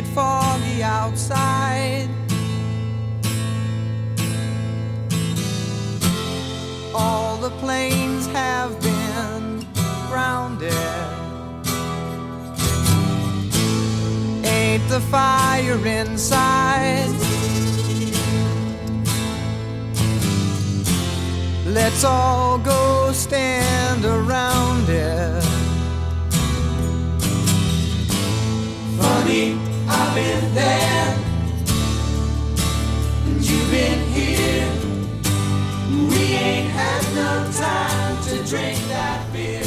it foggy outside. All the planes have been grounded. Ain't the fire inside? Let's all go stand around it. Funny, I've been there, and you've been here. We ain't had no time to drink that beer.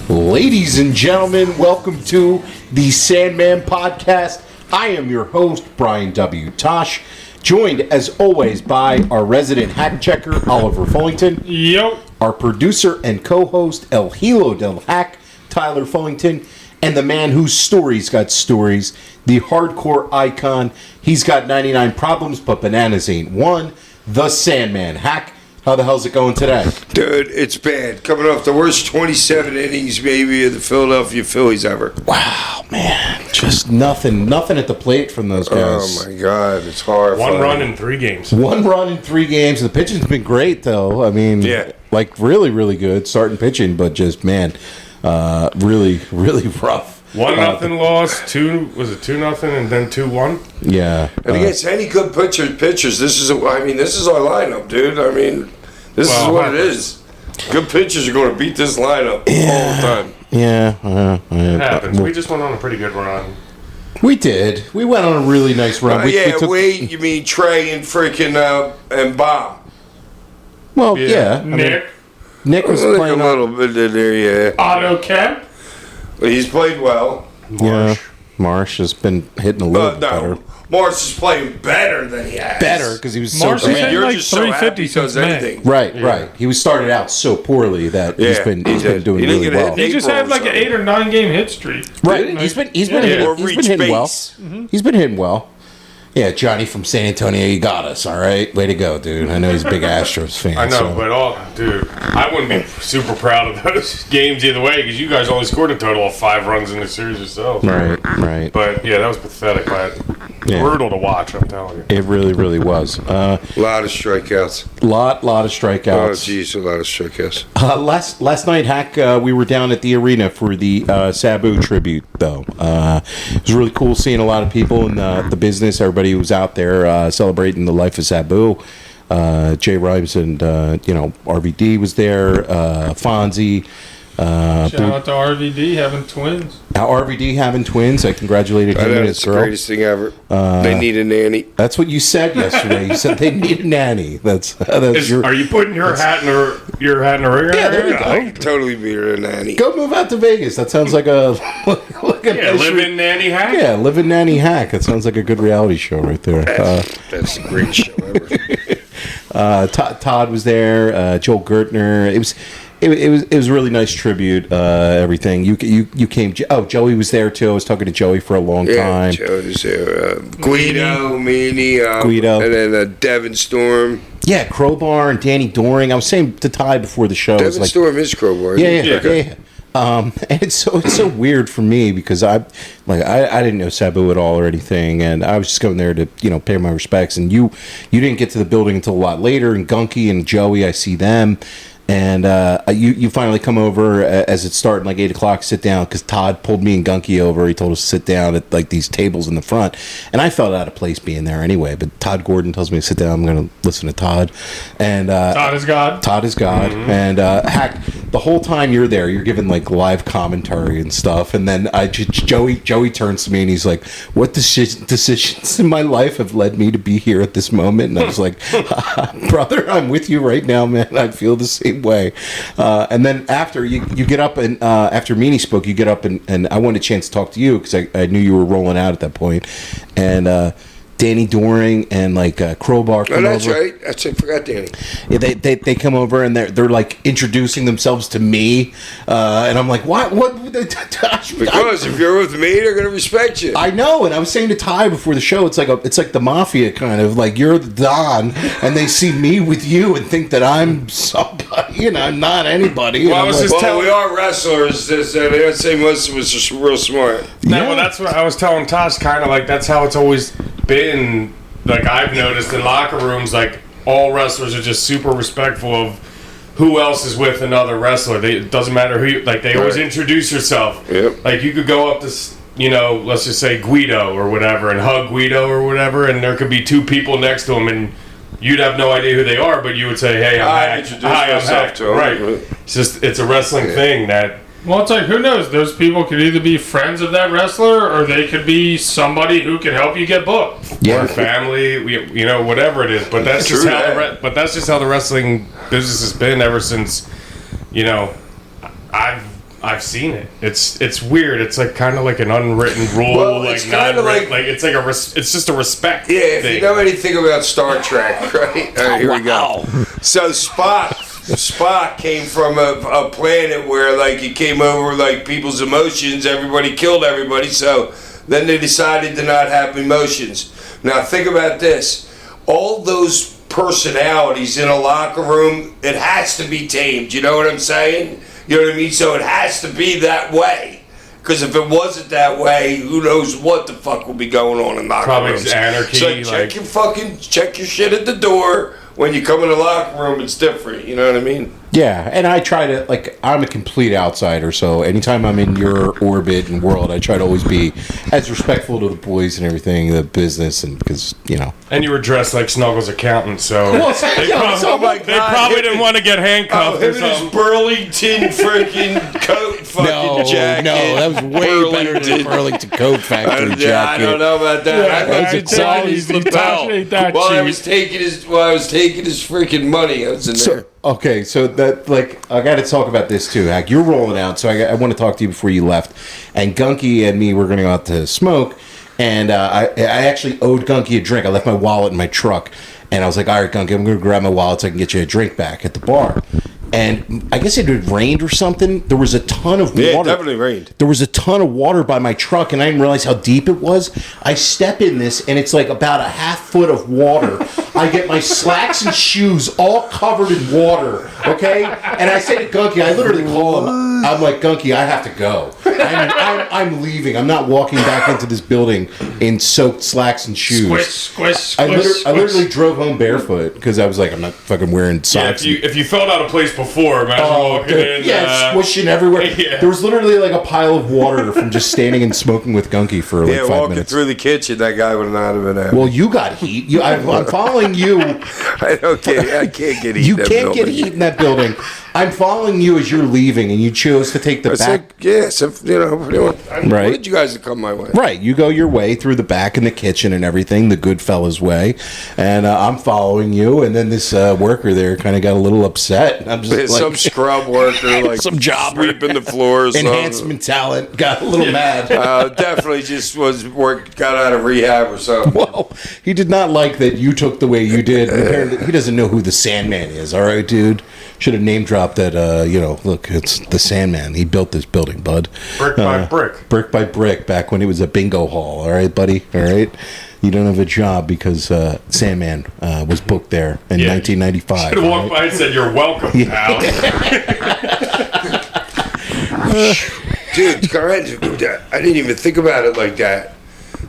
Ladies and gentlemen, welcome to the Sandman podcast. I am your host, Brian W. Tosh, joined as always by our resident hack checker, Oliver Fullington. Yep. Our producer and co-host, El Hilo del Hack, Tyler Fullington. And the man whose stories got stories, the hardcore icon. He's got 99 problems, but bananas ain't one. The Sandman. Hack, how the hell's it going today? Dude, it's bad. Coming off the worst 27 innings, maybe, of the Philadelphia Phillies ever. Wow, man. Just nothing at the plate from those guys. Oh, my God. It's horrifying. One run in 3 games. One run in 3 games. The pitching's been great, though. I mean, like, really, really good starting pitching, but just, man, really, really rough. 1-0 loss. 2-0, and then 2-1. Yeah. And against any good pitchers, this is our lineup, dude. I mean, this is what it is. Good pitchers are going to beat this lineup all the time. Yeah. It happens. We just went on a pretty good run. We did. We went on a really nice run. You mean Trey and freaking and Bob? Well, yeah. Nick was playing a little bit in there, yeah. Otto Kemp. But he's played well. Marsh has been hitting a little bit better. Marsh is playing better than he has. Better because he was Marsh so bad. You're like just so happy he does anything. Right. He was started out so poorly that he's been doing really well. He just had like an 8 or 9 game hit streak. Right. He's been hitting well. Mm-hmm. He's been hitting well. Yeah, Johnny from San Antonio, you got us, all right? Way to go, dude. I know he's a big Astros fan. I know, but I wouldn't be super proud of those games either way because you guys only scored a total of 5 runs in the series yourselves. Right. But, yeah, that was pathetic. Brutal to watch, I'm telling you. It really, really was. A lot of strikeouts. Lot of strikeouts. Oh, jeez, a lot of strikeouts. Last night, Hack, we were down at the arena for the Sabu tribute, though. It was really cool seeing a lot of people in the business. Everybody was out there celebrating the life of Sabu. Jay Rhymes and, RVD was there. Fonzie. Shout out to RVD having twins. RVD having twins. I congratulated him and his girl. The greatest thing ever. They need a nanny. That's what you said yesterday. You said they need a nanny. Are you putting your hat in the ring? Yeah, there we go. I could totally be a nanny. Go move out to Vegas. That sounds like a live-in nanny hack. Yeah, live-in nanny hack. That sounds like a good reality show right there. That's a great show ever. Todd was there. Joel Gertner. It was a really nice tribute. Everything you came. Oh, Joey was there too. I was talking to Joey for a long time. Joey was there. Guido, Guido, and then Devin Storm. Yeah, Crowbar and Danny Doring. I was saying to Ty before the show. Devin Storm is Crowbar. Yeah. And it's so weird for me because I didn't know Sabu at all or anything, and I was just going there to pay my respects. And you didn't get to the building until a lot later. And Gunky and Joey, I see them. And you finally come over as it's starting, like 8 o'clock, sit down, because Todd pulled me and Gunky over. He told us to sit down at like these tables in the front. And I felt out of place being there anyway. But Todd Gordon tells me to sit down. I'm going to listen to Todd. And Todd is God. Todd is God. Mm-hmm. And Hack, the whole time you're there, you're giving like live commentary and then Joey turns to me and he's like, what decisions in my life have led me to be here at this moment? And I was like, brother, I'm with you right now, man. I feel the same way. And then after you get up and after Meanie spoke, you get up and I wanted a chance to talk to you because I knew you were rolling out at that point. And Danny Doring and like Crowbar come over. That's right. I forgot Danny. Yeah, they come over and they're like introducing themselves to me, and I'm like, what? Because if you're with me, they're gonna respect you. I know, and I was saying to Ty before the show, it's like the mafia kind of like you're the Don, and they see me with you and think that I'm somebody. not anybody. Well, I was just telling. We are wrestlers. I'd say most of us are real smart. Well, that's what I was telling Tosh. Kind of like that's how it's always been. Like I've noticed in locker rooms, like all wrestlers are just super respectful of who else is with another wrestler. It doesn't matter who you, like they always introduce yourself. Yep. Like you could go up to, let's just say Guido or whatever and hug Guido or whatever, and there could be two people next to him and you'd have no idea who they are, but you would say, hey, I'm Haks. Hi, I'm Haks. Right. It's a wrestling thing that... Well, it's like, who knows? Those people could either be friends of that wrestler or they could be somebody who can help you get booked. Yeah. Or family, whatever it is. But that's just how the wrestling business has been ever since, I've seen it. It's weird. It's like kind of like an unwritten rule. Well, it's kind of like it's like it's just a respect. Yeah, if thing. you know anything about Star Trek, right? All right, here we go. So Spock came from a planet where like it came over like people's emotions. Everybody killed everybody. So then they decided to not have emotions. Now think about this. All those personalities in a locker room, it has to be tamed. You know what I'm saying? You know what I mean? So it has to be that way. Because if it wasn't that way, who knows what the fuck will be going on in locker rooms. Probably anarchy. So check your shit at the door. When you come in the locker room, it's different. You know what I mean? Yeah, and I try to, I'm a complete outsider, so anytime I'm in your orbit and world, I try to always be as respectful to the boys and everything, the business, and because, And you were dressed like Snuggles' accountant, so they probably didn't want to get handcuffed or him and his something. Burlington freaking coat fucking jacket. No, that was way better than the Burlington Coat Factory jacket. I don't know about that. While I was taking his freaking money, I was in there. Okay, so that I got to talk about this too, Hack. You're rolling out, so I want to talk to you before you left. And Gunky and me were going to go out to smoke, and I actually owed Gunky a drink. I left my wallet in my truck, and I was like, "All right, Gunky, I'm going to grab my wallet so I can get you a drink back at the bar." And I guess it had rained or something. There was a ton of water. Yeah, it definitely rained. There was a ton of water by my truck, and I didn't realize how deep it was. I step in this, and it's like about a half foot of water. I get my slacks and shoes all covered in water, okay? And I say to Gunky, I literally call him. I'm like, Gunky, I have to go. I'm leaving. I'm not walking back into this building in soaked slacks and shoes. Squish. I literally drove home barefoot because I was like, I'm not fucking wearing socks. Yeah, if you felt out of place before, imagine walking in. Squishing everywhere. Yeah. There was literally like a pile of water from just standing and smoking with Gunky for like 5 walking minutes. through the kitchen, that guy would not have been happy. Well, you got heat. I'm following you. I can't get heat. You can't get heat in that building. I'm following you as you're leaving, and you chose to take the back. I wanted you guys to come my way. Right, you go your way through the back and the kitchen and everything, the good fella's way, and I'm following you. And then this worker there kind of got a little upset. I'm just some scrub worker, like some jobber sweeping the floors, enhancement talent, got a little mad. Definitely just got out of rehab or something. Well, he did not like that you took the way you did. Apparently, he doesn't know who the Sandman is. All right, dude. Should have name dropped that, look, it's the Sandman. He built this building, bud. Brick by brick. Brick by brick, back when it was a bingo hall. All right, buddy? All right? You don't have a job because Sandman was booked there in 1995. Should have walked by and said, "You're welcome, pal." Dude, I didn't even think about it like that.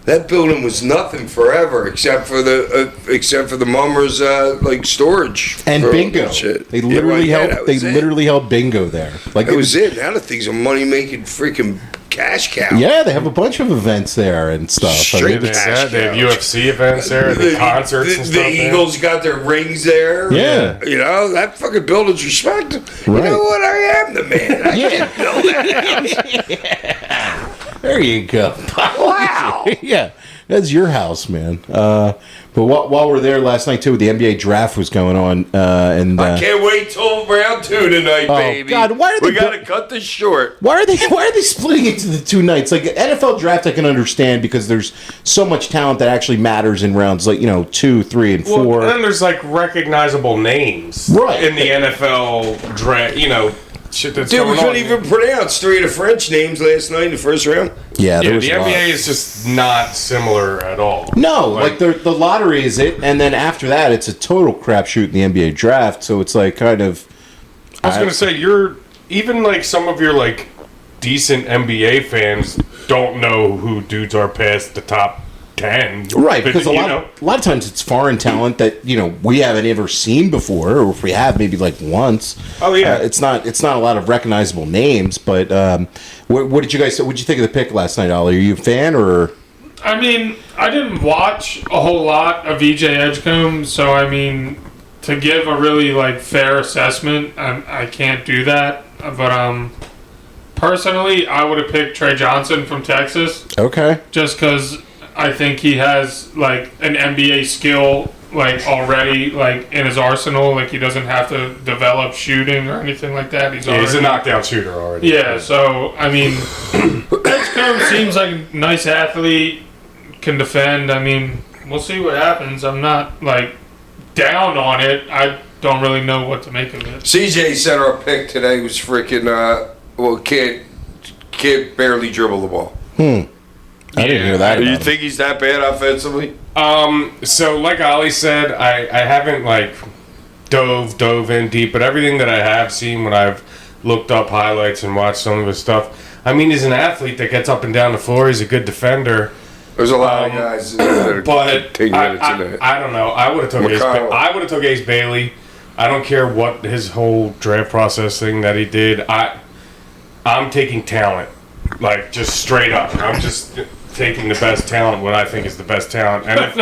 That building was nothing forever, except for the mummers like storage and bingo. Shit. They literally held bingo there. Like it was it. Now the thing's a money making freaking cash cow. Yeah, they have a bunch of events there and stuff. Straight they have UFC events there, the concerts and stuff. The Eagles got their rings there. Yeah, that fucking building's respected. Right. You know what? I am the man. I can build that house. There you go. Wow. Yeah, that's your house, man. But while we're there last night too, the NBA draft was going on, and I can't wait till round 2 tonight, baby. God, we gotta cut this short. Why are they splitting it to the 2 nights? Like NFL draft, I can understand because there's so much talent that actually matters in rounds like 2, 3, and 4. Well, then there's like recognizable names, right, in the NFL draft. Shit that's Dude, we going couldn't on. even pronounce 3 of the French names last night in the first round. Yeah, the NBA is just not similar at all. No, like the lottery is it, and then after that, it's a total crapshoot in the NBA draft. So it's like kind of, I was gonna say you're even like some of your like decent NBA fans don't know who dudes are past the top 10. Right, But, because a you lot know, of times it's foreign talent that we haven't ever seen before, or if we have, maybe like once. Oh, yeah. It's not a lot of recognizable names. But what did you guys? What did you think of the pick last night, Ollie? Are you a fan or? I mean, I didn't watch a whole lot of EJ Edgecombe, so I mean, to give a really like fair assessment, I can't do that. But personally, I would have picked Trey Johnson from Texas, Okay. just because I think he has like an NBA skill like already like in his arsenal. Like he doesn't have to develop shooting or anything like that. He's a knockdown shooter already. Yeah, so I mean, Edgecombe seems like a nice athlete, can defend. I mean, we'll see what happens. I'm not like down on it. I don't really know what to make of it. CJ said our pick today was freaking can't barely dribble the ball. I didn't hear that. Do you about him. think he's that bad offensively? So like Ollie said, I haven't like dove in deep, but everything that I have seen when I've looked up highlights and watched some of his stuff, I mean, he's an athlete that gets up and down the floor. He's a good defender. There's a lot of guys that are But taking minutes in that. I don't know. I would have took McConnell. Ace Bailey. I don't care what his whole draft process thing that he did. I'm taking talent, like just straight up. I'm just taking the best talent, what I think is the best talent. And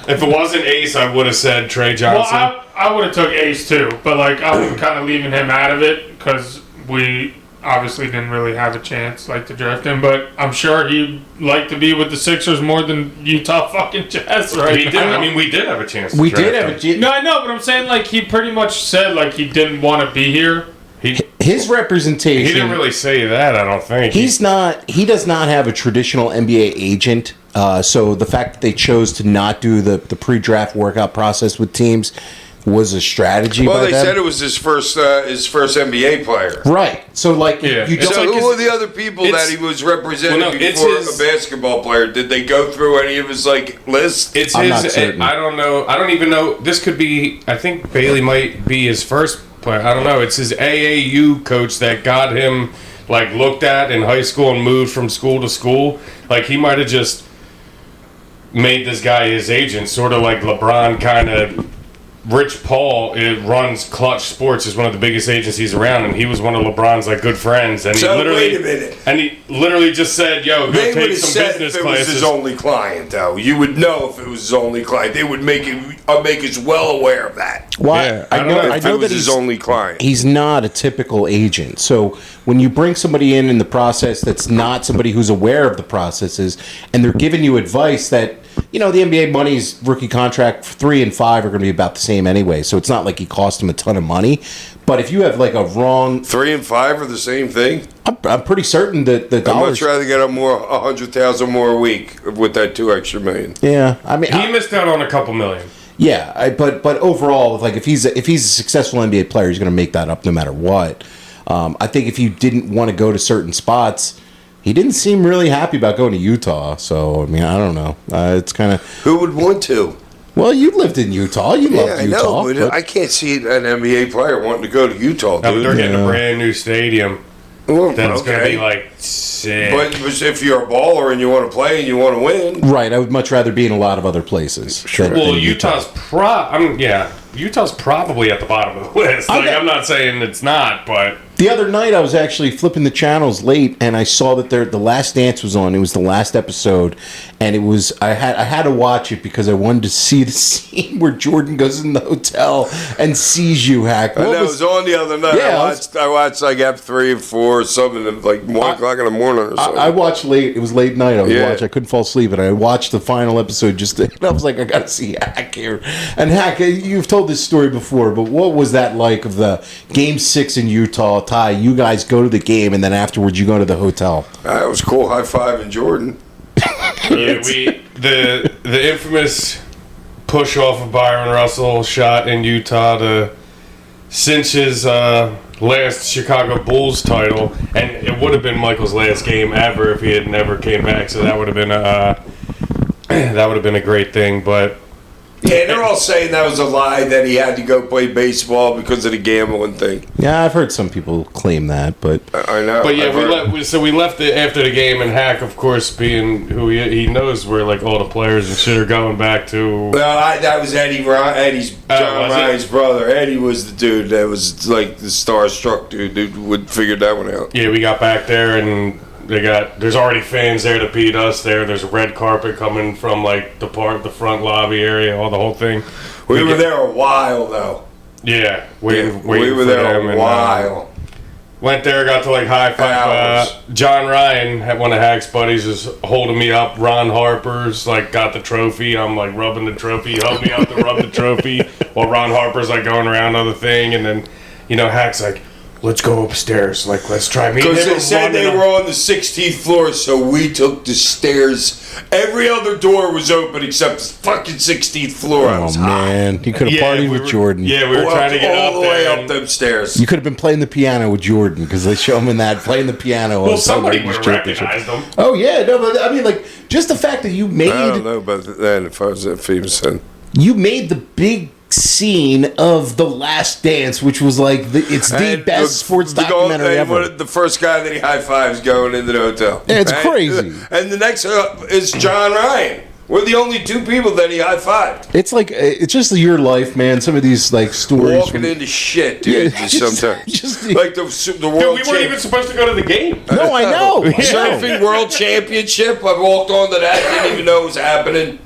if it wasn't Ace, I would have said Trey Johnson. Well, I would have took Ace too, but like I'm kind of leaving him out of it because we obviously didn't really have a chance like to draft him. But I'm sure he'd like to be with the Sixers more than Utah fucking Jazz right We did. now. I mean, we did have a chance. To We draft did him. have a. No, I know, but I'm saying like he pretty much said like he didn't want to be here. His representation. He didn't really say that. I don't think He does not have a traditional NBA agent. So the fact that they chose to not do the pre-draft workout process with teams was a strategy. Well, by they them. said it was his first NBA player. Right. So like, Yeah. you It's don't. So like who were the other people that he was representing Well, no, it's before his- a basketball player? Did they go through any of his like lists? It's I'm not his. certain. I don't know. I don't even know. This could be. I think Bailey might be his first player. I don't know. It's his AAU coach that got him like looked at in high school and moved from school to school. Like he might have just made this guy his agent, sort of like LeBron kind of. Rich Paul runs Clutch Sports, is one of the biggest agencies around, and he was one of LeBron's like good friends. And So, he literally, wait a minute. and he literally just said, "Yo, go They would take have some said business if it was classes." his only client, though. You would know if it was his only client. They would make us well aware of that. Why? Yeah, I I don't know. know I If know it was that his only client. he's not a typical agent. So when you bring somebody in the process that's not somebody who's aware of the processes, and they're giving you advice that, the NBA money's rookie contract 3 and 5 are going to be about the same anyway. So it's not like he cost him a ton of money. But if you have like a wrong, 3 and 5 are the same thing. I'm pretty certain that the I'd dollars. much rather get $100,000 more a week with that $2 extra million. Yeah, I mean, He missed out on a couple million. yeah, but overall, like if he's a successful NBA player, he's going to make that up no matter what. I think if you didn't want to go to certain spots. He didn't seem really happy about going to Utah, so I mean, I don't know. It's kind of Who would want to? well, you lived in Utah, you Yeah, loved I Utah. know, but I can't see an NBA player wanting to go to Utah, Now, but dude. they're getting Yeah. a brand new stadium Well, that's going to okay. be like sick. But if you're a baller and you want to play and you want to win, right, I would much rather be in a lot of other places. than well, Utah. Utah's probably at the bottom of the list. Like, I'm not saying it's not, but The other night, I was actually flipping the channels late, and I saw that the Last Dance was on. It was the last episode, and it was I had to watch it because I wanted to see the scene where Jordan goes in the hotel and sees you, Hack. I know it was on the other night. Yeah, I watched like F 3 and 4 or something at like 1 o'clock in the morning or something. I watched late. It was late night. Yeah. I couldn't fall asleep, and I watched the final episode. And I was like, I got to see Hack here. And Hack, you've told this story before, but what was that like of the Game 6 in Utah? Ty, you guys go to the game, and then afterwards you go to the hotel. That was cool. High five and Jordan. yeah, the infamous push off of Byron Russell shot in Utah to cinch his last Chicago Bulls title, and it would have been Michael's last game ever if he had never came back. So that would have been a great thing. But Yeah, they're all saying that was a lie, that he had to go play baseball because of the gambling thing. Yeah, I've heard some people claim that, but I know. But yeah, I've heard- we left it after the game, and Hack, of course, being who he knows where like all the players and shit are going back to. Well, that was Eddie's John was it? Ryan's brother. Eddie was the dude that was like the starstruck dude who would figure that one out. Yeah, we got back there, and there's already fans there to beat us there. There's a red carpet coming from like the front lobby area, all the whole thing. We were there a while though. Yeah, We were for there them, a and, while. went there, got to like high Hours. five. John Ryan, had one of Hack's buddies, is holding me up. Ron Harper's like got the trophy. I'm like rubbing the trophy. He helped me out to rub the trophy while Ron Harper's like going around on the thing, and then Hack's like, let's go upstairs. Like, let's try meeting Because him. they said they were on the 16th floor, so we took the stairs. Every other door was open except the fucking 16th floor. I oh was high. man, you could have partied with Jordan. Yeah, we were trying to get all up the way there. up them stairs. You could have been playing the piano with Jordan because they show him in that playing the piano. Well, on somebody somebody's would have championship. recognized him. Oh yeah, no, but I mean, like, just the fact that you I don't made know about that if I was that famous then. the big scene of The Last Dance, which was like it's the And best sports documentary ever. The first guy that he high fives going into the hotel. Yeah, it's Right? crazy. And the next is John Ryan. We're the only two people that he high fived. It's like it's just your life, man. Some of these like stories. Walking into shit, dude. Yeah, sometimes, just- like the Dude, world. we weren't even supposed to go to the game. No, I know. Surfing World Championship. I walked onto that, didn't even know it was happening.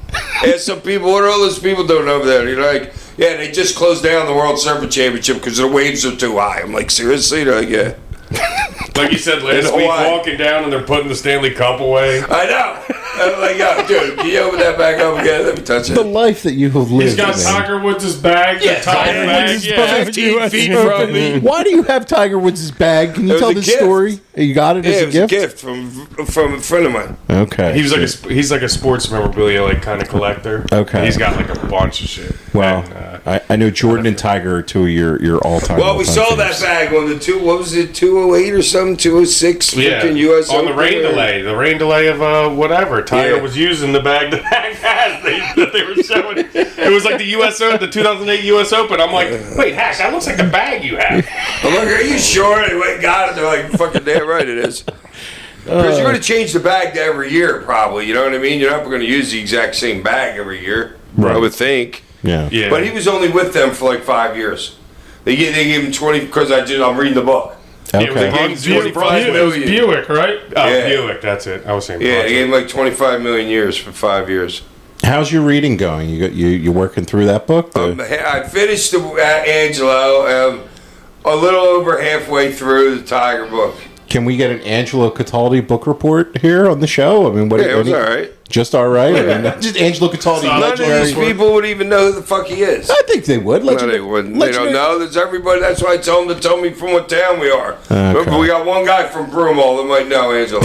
Asked some people, what are all those people doing over there? You're like, yeah, they just closed down the World Surfing Championship because the waves are too high. I'm like, seriously? They're like, yeah. Like you said last In week, Hawaii. walking down and they're putting the Stanley Cup away. I know. I'm like, yo, dude, can you open that back up again? Let me touch The it. life that you have lived. He's got man. Tiger Woods' bag. Yeah, the top Tiger bag. Woods' Yeah. bag. 15 feet from me. Why do you have Tiger Woods' bag? Can you It was tell a the gift. story? You got it Yeah, as it a was gift. a gift from a friend of mine. Okay. He's like a sports memorabilia like kind of collector. Okay. And he's got like a bunch of shit. Well, And, I know Jordan and Tiger are two of your all-time. Well, we saw that bag on the what was it, 208 or something, 206, yeah, freaking US on the Open rain or- delay. The rain delay of whatever. Tiger Yeah. was using the bag that Hak has that they were showing. It was like the US Open, the 2008 US Open. I'm like, wait, Hak, that looks like the bag you have. I'm like, are you sure? They went and got it. They're like, fucking damn right it is. Because you're going to change the bag every year, probably. You know what I mean? You're not going to use the exact same bag every year, I would think. Yeah. Yeah. But he was only with them for like 5 years. They gave him 20 because I'm reading the book. It was Okay. like- Gave him 25 It was million. Buick, right? Oh, Yeah. Buick, that's it. I was saying. Yeah, they Project. gave him like 25 million years for 5 years. How's your reading going? You working through that book? I finished the Angelo. A little over halfway through the Tiger book. Can we get an Angelo Cataldi book report here on the show? I mean, what? Yeah, it was all right. Just all right. I mean, just Angelo Cataldi. None of legendary- these people would even know who the fuck he is. I think they would. No, they wouldn't. They don't know. There's everybody. That's why I tell them to tell me from what town we are. But we got one guy from Broomall that might know Angelo.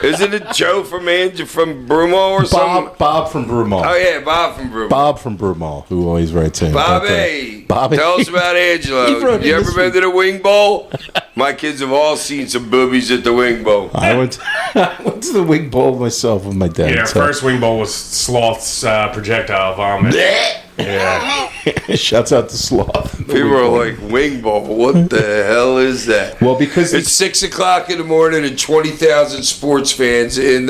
Isn't it Joe from Broomall or something? Bob from Broomall. Oh yeah, Bob from Broomall. Bob from Broomall, who always writes in. Bobby, Bobby. tell us about He Angelo. wrote You in ever this been week. to the Wing Bowl? My kids have all seen some boobies at the Wing Bowl. I went to the Wing Bowl myself with my dad. Yeah, so- first wing bowl was Sloth's projectile vomit. Yeah. Shouts out to Sloth. People are like, Wing Bowl, what the hell is that? Well, because It's 6 o'clock in the morning and 20,000 sports fans in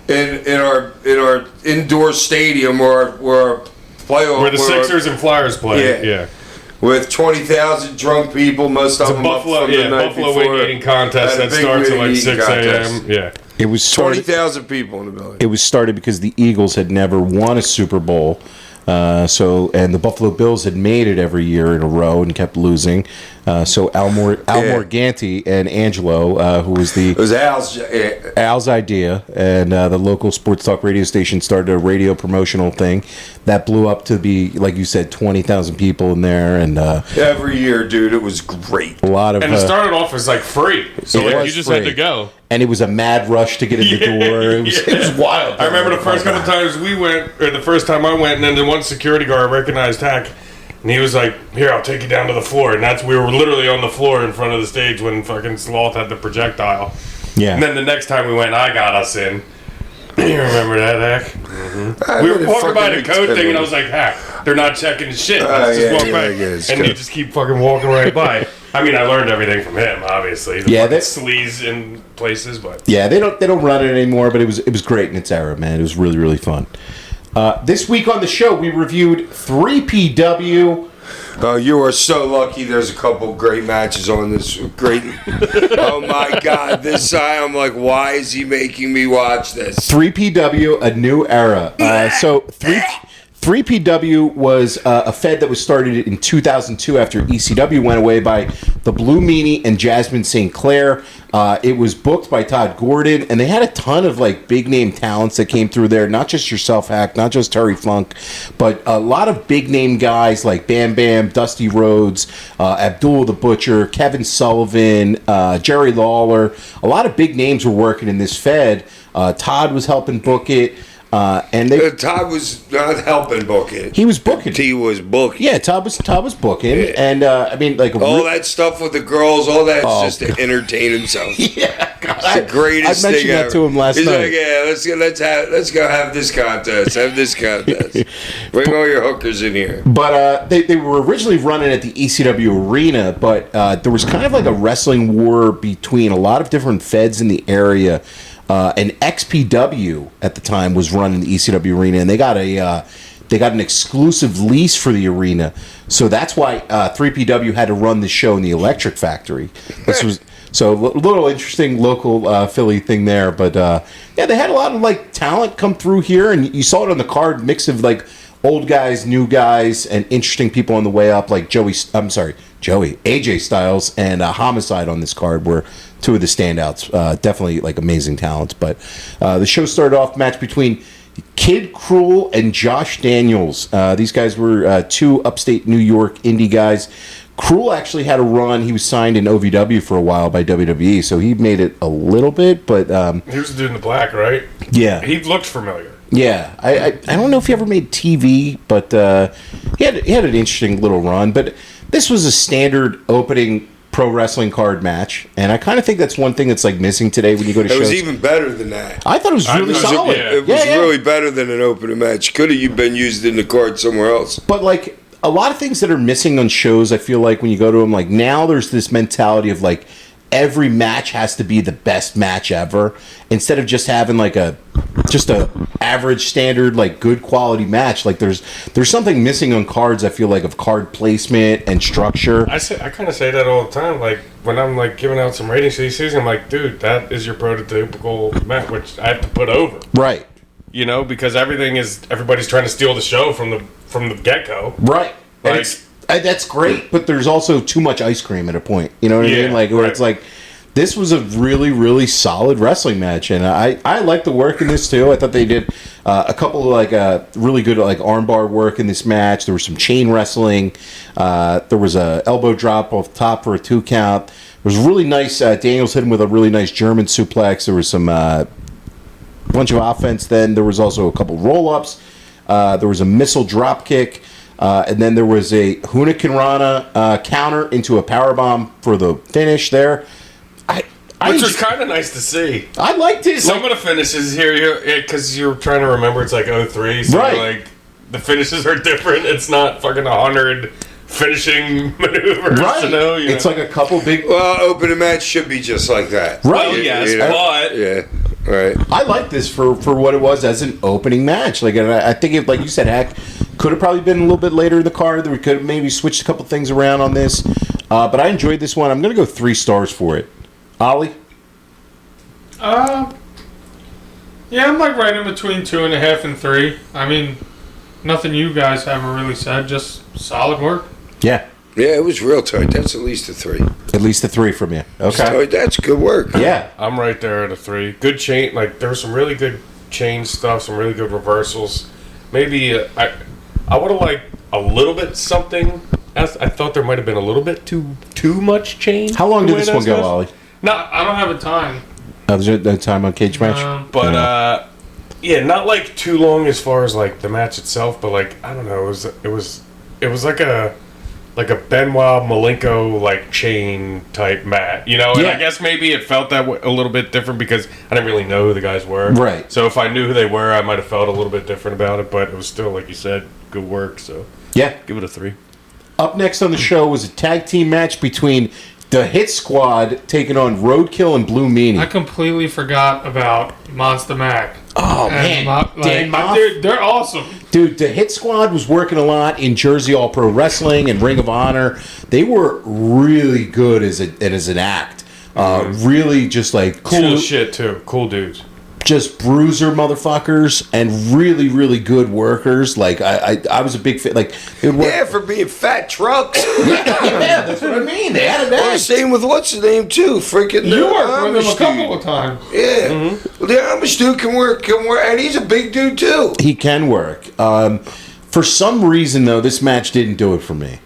our indoor stadium where our playoff Where the Sixers and Flyers play. Yeah. with 20,000 drunk people, most of It's a them up Buffalo, from the night Buffalo wing before. eating contest Had a that big starts at wing like eating 6 contest. a.m. Yeah. it was started. 20,000 people in the building. It was started because the Eagles had never won a Super Bowl. And the Buffalo Bills had made it every year in a row and kept losing. So Al Morganti and Angelo, who was It was Al's. Al's idea, and the local sports talk radio station started a radio promotional thing that blew up to be, like you said, 20,000 people in there, and Every year, dude, it was great. a lot of. And it started off as like free. So It like was you just free. had to go. and it was a mad rush to get in the door. It was wild. I remember the first couple times we went, or the first time I went, and then the one security guard recognized Hak, and he was like, "Here, I'll take you down to the floor." And we were literally on the floor in front of the stage when fucking Sloth had the projectile. Yeah. And then the next time we went, I got us in. You remember that, Hack? We were walking by the code thing, and I was like, Hack, they're not checking the shit. Let's just walk by. And you just keep fucking walking right by. I mean, I learned everything from him, obviously. The sleaze in places, but yeah, they don't run it anymore. But it was great in its era, man. It was really, really fun. This week on the show, we reviewed 3PW. Oh, you are so lucky. There's a couple great matches on this. Great. Oh my God, this guy. I'm like, why is he making me watch this? 3PW, a new era. So 3PW was a fed that was started in 2002 after ECW went away by the Blue Meanie and Jasmine St. Clair. It was booked by Todd Gordon, and they had a ton of like big name talents that came through there. Not just yourself, Hack, not just Terry Funk, but a lot of big name guys like Bam Bam, Dusty Rhodes, Abdul the Butcher, Kevin Sullivan, Jerry Lawler. A lot of big names were working in this fed. Todd was helping book it. And Todd was not helping book it. He was booking. He was booking. Yeah, Todd was booking, and I mean, like all that stuff with the girls, all that's just to entertain himself. Yeah, God, it's the greatest I mentioned thing that ever. to him last He's night. like, yeah, let's go have this contest. Have this contest. Bring all your hookers in here. But they were originally running at the ECW arena, but there was kind of like a wrestling war between a lot of different feds in the area. And XPW at the time was running the ECW arena, and they got an exclusive lease for the arena. So that's why 3PW had to run the show in the Electric Factory. This was so a little interesting local Philly thing there. But yeah, they had a lot of like talent come through here, and you saw it on the card, mix of like old guys, new guys, and interesting people on the way up, like AJ Styles and Homicide on this card were two of the standouts. Definitely like amazing talents. But the show started off match between Kid Cruel and Josh Daniels. These guys were two upstate New York indie guys. Cruel actually had a run. He was signed in OVW for a while by WWE, so he made it a little bit. But he was the dude in the black, right? Yeah, he looked familiar. Yeah, I don't know if he ever made TV, but he had an interesting little run. But this was a standard opening pro wrestling card match, and I kind of think that's one thing that's like missing today when you go to shows. It was even better than that. I thought it was really solid. It was really better than an opening match. Could have been used in the card somewhere else. But like a lot of things that are missing on shows, I feel like when you go to them, like now there's this mentality of like every match has to be the best match ever, instead of just having like a average standard like good quality match. Like there's something missing on cards, I feel like, of card placement and structure. I kind of say that all the time, like when I'm like giving out some ratings for these seasons, I'm like, dude, that is your prototypical match, which I have to put over, right? You know, because everybody's trying to steal the show from the get-go, right? Like, that's great, but there's also too much ice cream at a point. You know what I mean? Like where it's like, this was a really, really solid wrestling match, and I like the work in this too. I thought they did a couple of like really good like armbar work in this match. There was some chain wrestling. There was a elbow drop off the top for a 2 count. It was really nice. Daniels hit him with a really nice German suplex. There was some bunch of offense. Then there was also a couple roll ups. There was a missile drop kick. And then there was a Hurricane Rana counter into a powerbomb for the finish there. Which was kind of nice to see. I liked it. Some of the finishes here, because you're trying to remember it's like 03, so right. Like the finishes are different. It's not fucking 100 finishing maneuvers. Right. It's like a couple big... Well, opening match should be just like that. Right. Well, yes, but... Yeah, right. I like this for what it was as an opening match. Like, and I think, like you said, Hack, could have probably been a little bit later in the card. We could have maybe switched a couple things around on this. But I enjoyed this one. I'm going to go 3 stars for it. Ollie? Yeah, I'm like right in between 2.5 and 3. I mean, nothing you guys haven't really said, just solid work. Yeah. Yeah, it was real tight. That's at least a 3. At least a 3 from you. Okay. So that's good work. Yeah. I'm right there at a 3. Good chain. Like, there was some really good chain stuff, some really good reversals. Maybe I would have liked a little bit something. I thought there might have been a little bit too much chain. How long did this one go, Ollie? No, I don't have a time. Was there no time on Cage Match? But yeah, not like too long as far as like the match itself, but like I don't know, it was like a like a Benoit Malenko like chain type mat, you know. And Yeah. I guess maybe it felt that a little bit different because I didn't really know who the guys were. Right. So if I knew who they were, I might have felt a little bit different about it. But it was still, like you said, good work. So Yeah. give it a 3. Up next on the show was a tag team match between the Hit Squad taking on Roadkill and Blue Meanie. I completely forgot about Monster Mac. Oh, And man. Dan Moff? they're awesome. Dude, the Hit Squad was working a lot in Jersey All Pro Wrestling and Ring of Honor. They were really good as an act. Really just like Cool as shit too. Cool dudes. just bruiser motherfuckers and really, really good workers. Like I was a big fan. Like it would work. Yeah, for being fat trucks. Yeah, that's what I mean. They had a Well, match. same with what's his name too. Freaking You the worked with him Amish a couple dude. of times. Yeah, well, the Amish dude can work, and he's a big dude too. He can work. For some reason, though, this match didn't do it for me.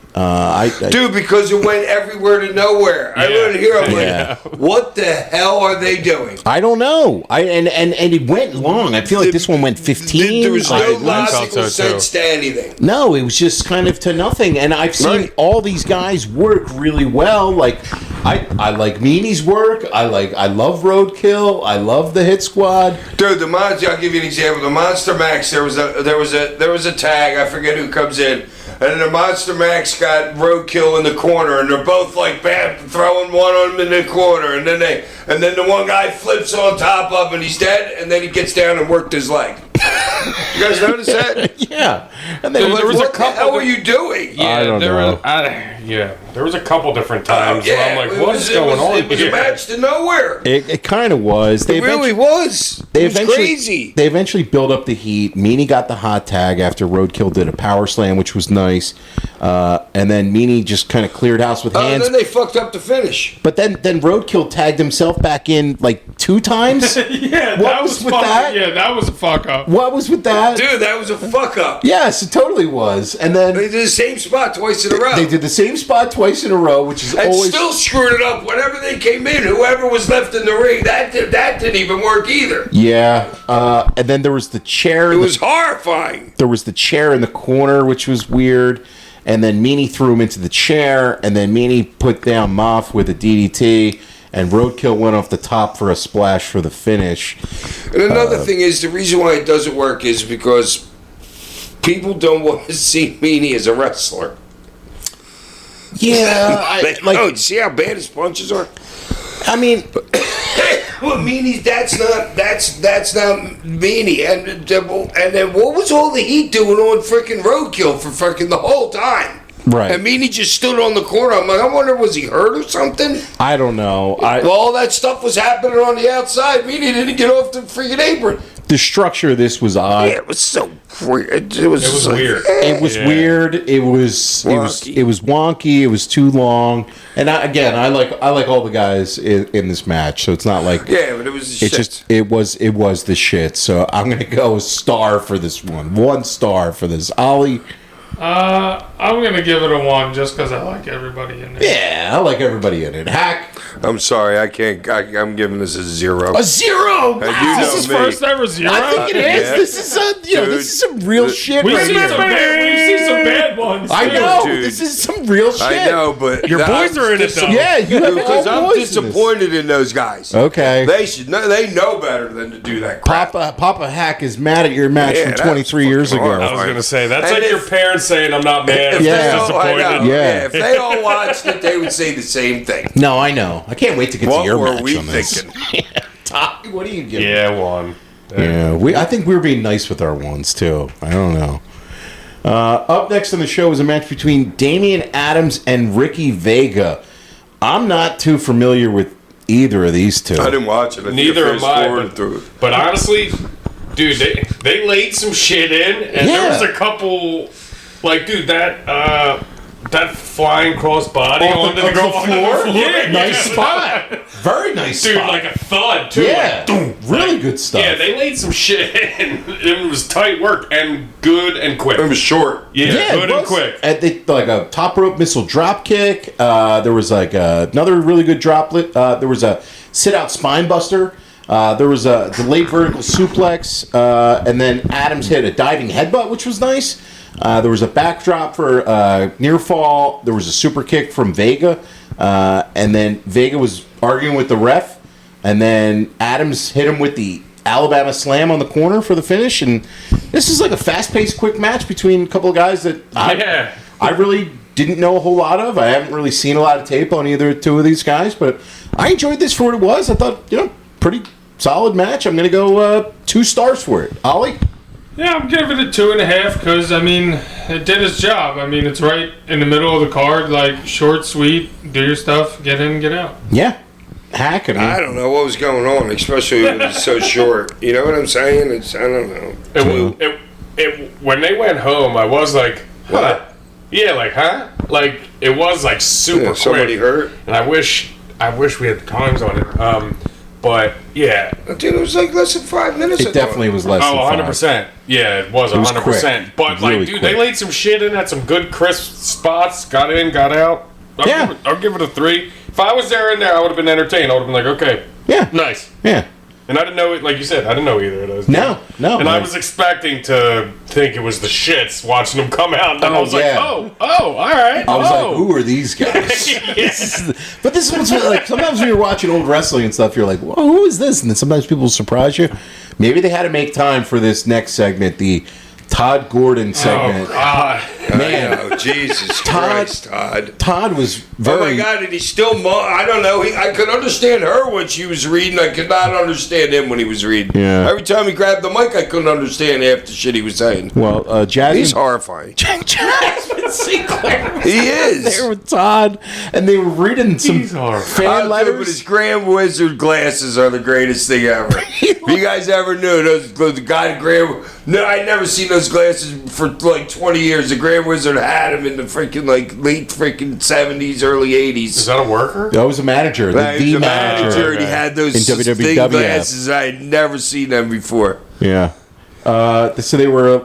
Dude, because it went everywhere to nowhere. I Yeah. went here. I'm Yeah. like, what the hell are they doing? I don't know. And it went long. I feel like this one went 15. There was no Like, logical so, too. sense to anything. no, it was just kind of to nothing. And I've seen Right. all these guys work really well. Like I like Meanie's work. I love Roadkill. I love the Hit Squad. Dude, the Monster. I'll give you an example. The Monster Max. There was a tag. I forget who comes in. And then the Monster Max got Roadkill in the corner, and they're both like bam, throwing one on him in the corner, and then the one guy flips on top of him, and he's dead, and then he gets down and worked his leg. You guys notice that? Yeah. And then There was what a couple the hell of- were you doing? I don't know. There was a couple different times where I'm like, it what was- is going on It was here? a match to nowhere. It kind of was. It really was. It was crazy. They eventually built up the heat. Meanie got the hot tag after Roadkill did a power slam, which was nice. And then Meanie just kind of cleared house with And hands. then they fucked up the finish. But then Roadkill tagged himself back in like 2 times. Yeah, What that was was with fuck- that? Yeah, that was a fuck up. What was with that? Dude, that was a fuck up. Yes, it totally was. And then They did the same spot twice in a row. they did the same spot twice in a row, which is and always still screwed it up. Whenever they came in, whoever was left in the ring, that didn't even work either. yeah. And then there was the chair. It was horrifying. There was the chair in the corner, which was weird. And then Meanie threw him into the chair, and then Meanie put down Moff with a DDT, and Roadkill went off the top for a splash for the finish. And another thing is, the reason why it doesn't work is because people don't want to see Meanie as a wrestler. Yeah, Like, see how bad his punches are? I mean, Well, Meanie's that's not Meanie. And then what was all the heat doing on freaking Roadkill for freaking the whole time? right. And Meanie just stood on the corner. I'm like, I wonder, was he hurt or something? I don't know. Well, all that stuff was happening on the outside. Meanie didn't get off the freaking apron. The structure of this was odd. Yeah, it was so weird. It was like, weird. It was Yeah. weird. It was wonky. It was too long. And I like all the guys in this match. So it's not like Yeah, but it was It's shit. just it was the shit. So I'm gonna go star for this one. 1 star for this. Ollie. I'm gonna give it a 1 just because I like everybody in there. Yeah, I like everybody in it. Hack I'm sorry, I can't. I'm giving this a 0. a 0. And you Wow. know This is me. first ever 0. I think it is. Yeah. This is this is some real shit We've right seen here. some bad ones. I too. know Dude. this is some real shit. I know, but Your boys are in it, though. Yeah, you have because all I'm boys in this. disappointed in those guys. Okay. They should know. They know better than to do that crap. Papa Hack is mad at your match Yeah, from that 23 was years fucking ago. I was gonna say that's And like your if- parents saying I'm not mad. If I'm Yeah. they just all, I know, disappointed. Yeah. if they all watched it, they would say the same thing. No, I know. I can't wait to get What to your were match we on this. thinking? Tommy, what do you give? Yeah, 1. Yeah, I think we were being nice with our ones too. I don't know. Up next on the show is a match between Damian Adams and Ricky Vega. I'm not too familiar with either of these two. I didn't watch it. I think Neither fast am I, forward through it. But honestly, dude, they laid some shit in, and Yeah. there was a couple, like, dude, that flying cross body onto the floor. Yeah, Nice yeah. spot. Very nice Dude, spot. like a thud too. yeah, Like, really good stuff. yeah, they laid some shit in. It was tight work and good and quick. It was short. Yeah, Yeah, good it and was. quick. And they, like a top rope missile drop kick. There was like another really good droplet. There was a sit out spine buster. There was a delayed vertical suplex, and then Adams hit a diving headbutt, which was nice. There was a backdrop for near fall. There was a super kick from Vega. And then Vega was arguing with the ref. And then Adams hit him with the Alabama Slam on the corner for the finish. And this is like a fast-paced, quick match between a couple of guys that I really didn't know a whole lot of. I haven't really seen a lot of tape on either two of these guys. But I enjoyed this for what it was. I thought, pretty solid match. I'm going to go 2 stars for it. Ollie? Yeah, I'm giving it 2.5 because, it did its job. It's right in the middle of the card, like, short, sweet, do your stuff, get in, get out. Yeah. Hack. I don't know what was going on, especially when it was so short. You know what I'm saying? I don't know. When they went home, I was like, huh? Yeah, like, huh? Like, it was, like, super quick. Somebody hurt? And I wish we had the times on it. But, yeah. Dude, it was like less than 5 minutes. It definitely was less than 5. 100%. Yeah, it was 100%. Quick. But, Really dude, quick. they laid some shit in, had some good crisp spots, got in, got out. I'll give it a 3. If I was there, I would have been entertained. I would have been like, okay. Yeah. Nice. Yeah. And I didn't know it, like you said, I didn't know either of those. No. And I was expecting to think it was the shits watching them come out. And then I was like, all right. I was like, who are these guys? But this one's like, sometimes when you're watching old wrestling and stuff, you're like, well, who is this? And then sometimes people surprise you. Maybe they had to make time for this next segment, the Todd Gordon segment. Oh, God. Man. Jesus Christ, Todd. Todd was very... Oh, my God, and he's still... I don't know. I could understand her when she was reading. I could not understand him when he was reading. Yeah. Every time he grabbed the mic, I couldn't understand half the shit he was saying. Well, Jasmine... He's horrifying. Jasmine Sinclair. He is. There with Todd, and they were reading some fan letters. But his Grand Wizard glasses are the greatest thing ever. If you guys ever knew, the guy Grand... No, I'd never seen those glasses for like 20 years. The Grand Wizard had him in the freaking late freaking 70s, early 80s. Is that a worker? That was a manager. He was a manager, and he had those in thin WWF. glasses. I had never seen them before. Yeah. So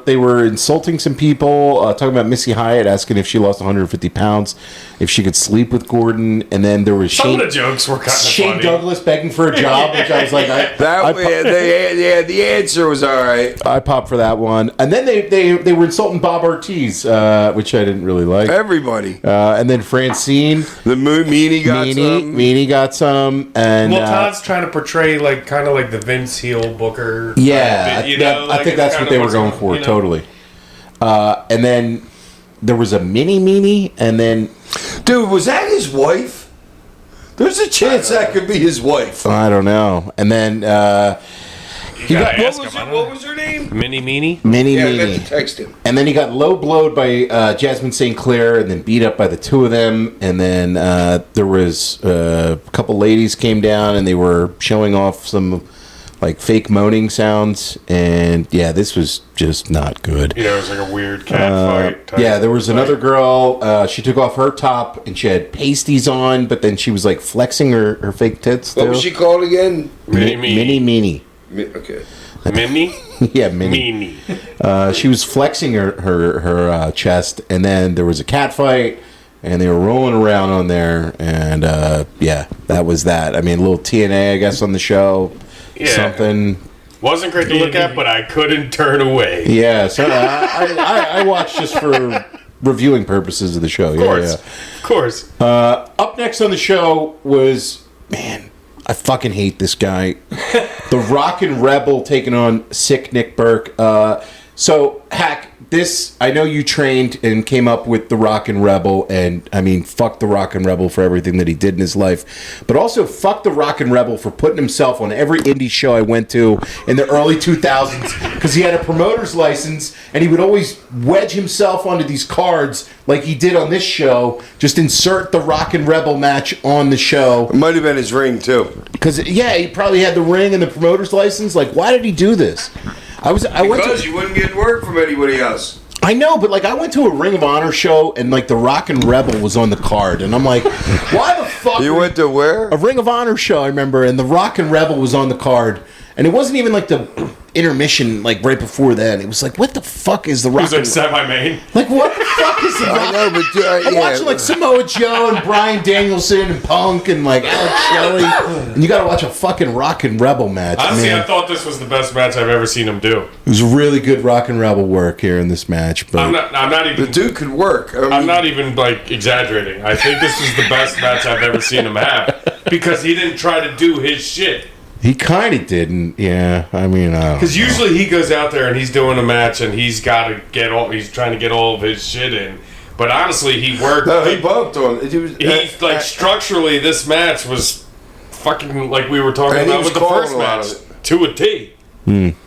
they were insulting some people, talking about Missy Hyatt, asking if she lost 150 pounds, if she could sleep with Gordon, and then there was Some of the jokes were kind of Shane funny. Douglas begging for a job, which I was like, the answer was all right. I popped for that one. And then they were insulting Bob Ortiz, which I didn't really like. Everybody. And then Francine, The Meanie got some. Meanie got some, and Well, Todd's trying to portray kind of like the Vince Heel Booker. yeah, I think that's it's what they kinda were going what's for, going- totally. And then there was a meanie, and then Dude, was that his wife? There's a chance that could be his wife. I don't know. And then You gotta ask What him, was her name? Mini Meanie? Minnie Yeah, I Meanie. meant to text him. And then he got low blowed by Jasmine St. Clair, and then beat up by the two of them. And then there was a couple ladies came down, and they were showing off some fake moaning sounds. And yeah, this was just not good. Yeah, it was like a weird cat fight. type Yeah, there was fight. another girl. She took off her top, and she had pasties on, but then she was flexing her fake tits. What was she called again? Mini Meanie. Okay. Mimi? Yeah, Minnie. Meanie. She was flexing her chest, and then there was a cat fight, and they were rolling around on there, and yeah, that was that. I mean, a little TNA, I guess, on the show. Yeah. Something. Wasn't great to look at, but I couldn't turn away. Yeah, so I watched just for reviewing purposes of the show. Of course. Yeah. Of course. Up next on the show was, man, I fucking hate this guy. The Rockin' Rebel taking on Sick Nick Burke. So, Hack, this, I know you trained and came up with the Rockin' Rebel, and I mean, fuck the Rockin' Rebel for everything that he did in his life. But also, fuck the Rockin' Rebel for putting himself on every indie show I went to in the early 2000s, because he had a promoter's license, and he would always wedge himself onto these cards like he did on this show, just insert the Rockin' Rebel match on the show. It might have been his ring, too. Because, yeah, he probably had the ring and the promoter's license. Why did he do this? Because you wouldn't get work from anybody else. I know, but I went to a Ring of Honor show and the Rockin' Rebel was on the card, and I'm like, why the fuck? You went to where? A Ring of Honor show, I remember, and the Rockin' Rebel was on the card, and it wasn't even the intermission right before then. It was what the fuck is the It was Rockin' semi-main. What the fuck is the I know, but I'm watching like Samoa Joe and Bryan Danielson and Punk and like Alex Shelley, and you got to watch a fucking Rock and Rebel match. Honestly, man. I thought this was the best match I've ever seen him do. It was really good Rock and Rebel work here in this match. But I'm not even. the dude could work. I mean, I'm not even like exaggerating. I think this is the best match I've ever seen him have because he didn't try to do his shit. he kind of didn't. Yeah, I mean, Because usually he goes out there and he's doing a match and he's got to get all. He's trying to get all of his shit in. But honestly, he worked. No, he bumped on it. He like structurally, this match was fucking like we were talking And he about was with the first calling a lot match of it. to a T.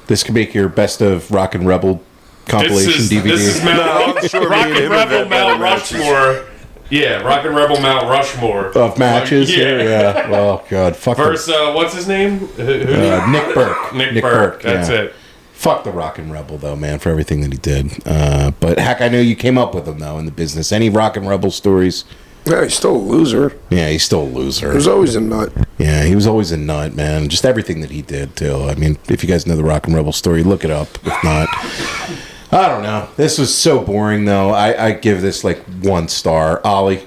this could make your best of Rock and Rebel compilation DVD. This is Mount No, I'm sure Rock me and and him have Rebel had Mount better matches. Rushmore. Yeah, Rock and Rebel Mount Rushmore of matches Yeah. here. Yeah. Well, God, fuck Versus what's his name? Nick Burke. Nick Burke. That's yeah. it. Fuck the Rock and Rebel though, man, for everything that he did. But Hack, I know you came up with him though in the business. Any Rock and Rebel stories? Yeah, he's still a loser. Yeah, he's still a loser. He was always a nut. Yeah, he was always a nut, man. Just everything that he did too. I mean, if you guys know the Rock and Rebel story, look it up. If not, I don't know. This was so boring though. I give this like 1 star. Ollie,